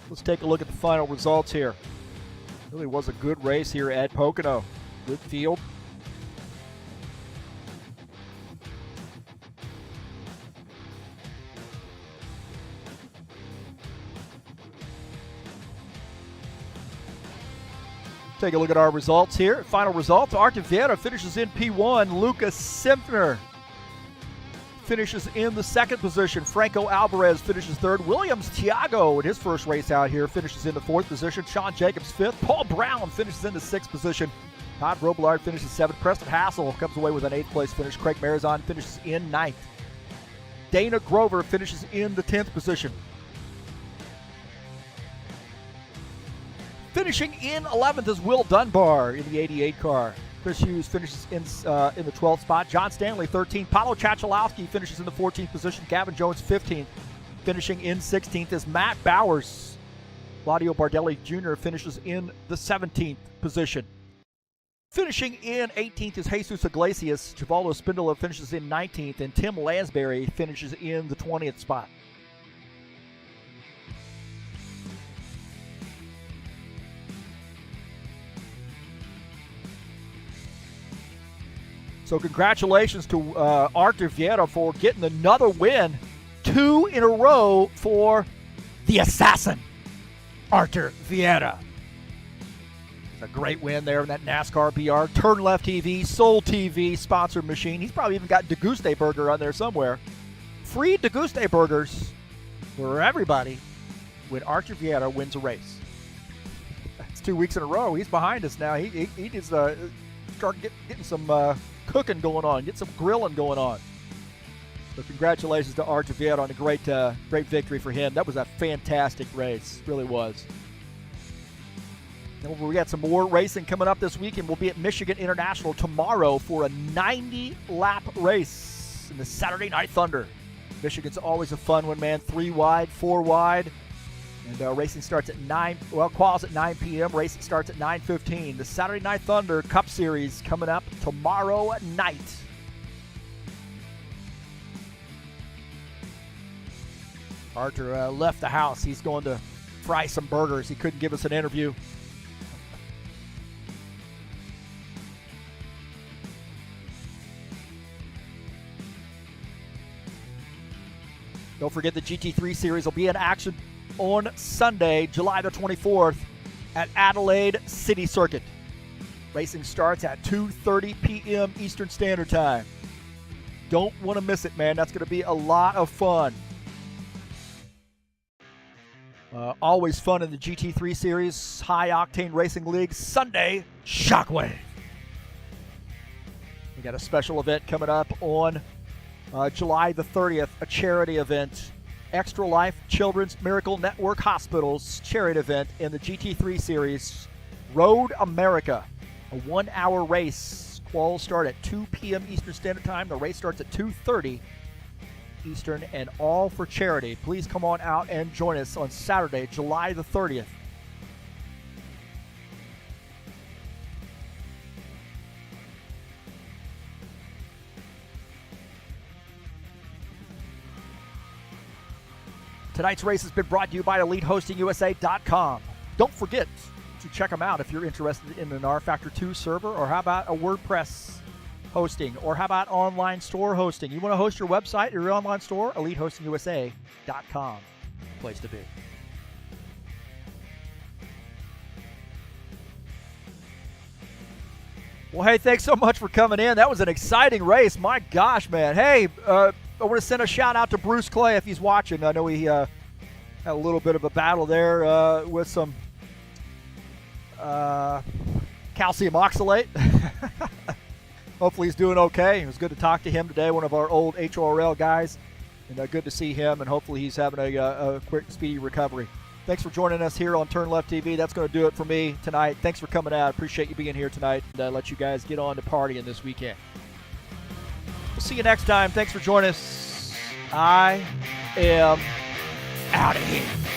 Let's take a look at the final results here. Really was a good race here at Pocono. Good field. Take a look at our results here. Final results. Artur Vieira finishes in P1. Lucas Simpner finishes in the second position. Franco Alvarez finishes third. Williams Tiago, in his first race out here, finishes in the fourth position. Sean Jacobs fifth. Paul Brown finishes in the sixth position. Todd Robillard finishes seventh. Preston Hassel comes away with an eighth place finish. Craig Marizon finishes in ninth. Dana Grover finishes in the 10th position. Finishing in 11th is Will Dunbar in the 88 car. Chris Hughes finishes in the 12th spot. John Stanley 13th. Paulo Chachalowski finishes in the 14th position. Gavin Jones 15th. Finishing in 16th is Matt Bowers. Claudio Bardelli Jr. finishes in the 17th position. Finishing in 18th is Jesus Iglesias. Givaldo Spindola finishes in 19th. And Tim Lansbury finishes in the 20th spot. So congratulations to Artur Vieira for getting another win. 2 in a row for the assassin, Artur Vieira. It's a great win there in that NASCAR BR. TurnLeftTV, Soul TV, sponsored machine. He's probably even got Deguste Burger on there somewhere. Free Deguste Burgers for everybody when Artur Vieira wins a race. That's 2 weeks in a row. He's behind us now. He needs to start getting some cooking going on, get some grilling going on. So congratulations to Artur Vieira on a great victory for him. That was a fantastic race, really was. And we got some more racing coming up this weekend. We'll be at Michigan International tomorrow for a 90-lap race in the Saturday Night Thunder. Michigan's always a fun one, man. 3 wide, 4 wide. And racing starts at 9, quals at 9 p.m. Racing starts at 9:15. The Saturday Night Thunder Cup Series coming up tomorrow night. Artur left the house. He's going to fry some burgers. He couldn't give us an interview. Don't forget the GT3 Series will be in action on Sunday, July the 24th at Adelaide City Circuit. Racing starts at 2:30 p.m. Eastern Standard Time. Don't want to miss it, man. That's going to be a lot of fun. Always fun in the GT3 Series, High Octane Racing League, Sunday, Shockwave. We got a special event coming up on July the 30th, a charity event. Extra Life Children's Miracle Network Hospitals charity event in the GT3 Series. Road America, a 1-hour race. Quals start at 2 p.m. Eastern Standard Time. The race starts at 2:30 Eastern, and all for charity. Please come on out and join us on Saturday, July the 30th. Tonight's race has been brought to you by EliteHostingUSA.com. Don't forget, So check them out if you're interested in an rFactor 2 server, or how about a WordPress hosting, or how about online store hosting? You want to host your website, your online store? EliteHostingUSA.com. Place to be. Well, hey, thanks so much for coming in. That was an exciting race. My gosh, man. Hey, I want to send a shout out to Bruce Clay if he's watching. I know he had a little bit of a battle there with some calcium oxalate. Hopefully he's doing okay. It was good to talk to him today, one of our old HORL guys. And good to see him, and hopefully he's having a quick, speedy recovery. Thanks for joining us here on TurnLeftTV. That's going to do it for me tonight. Thanks for coming out. Appreciate you being here tonight. And let you guys get on to partying this weekend. We'll see you next time. Thanks for joining us. I am out of here.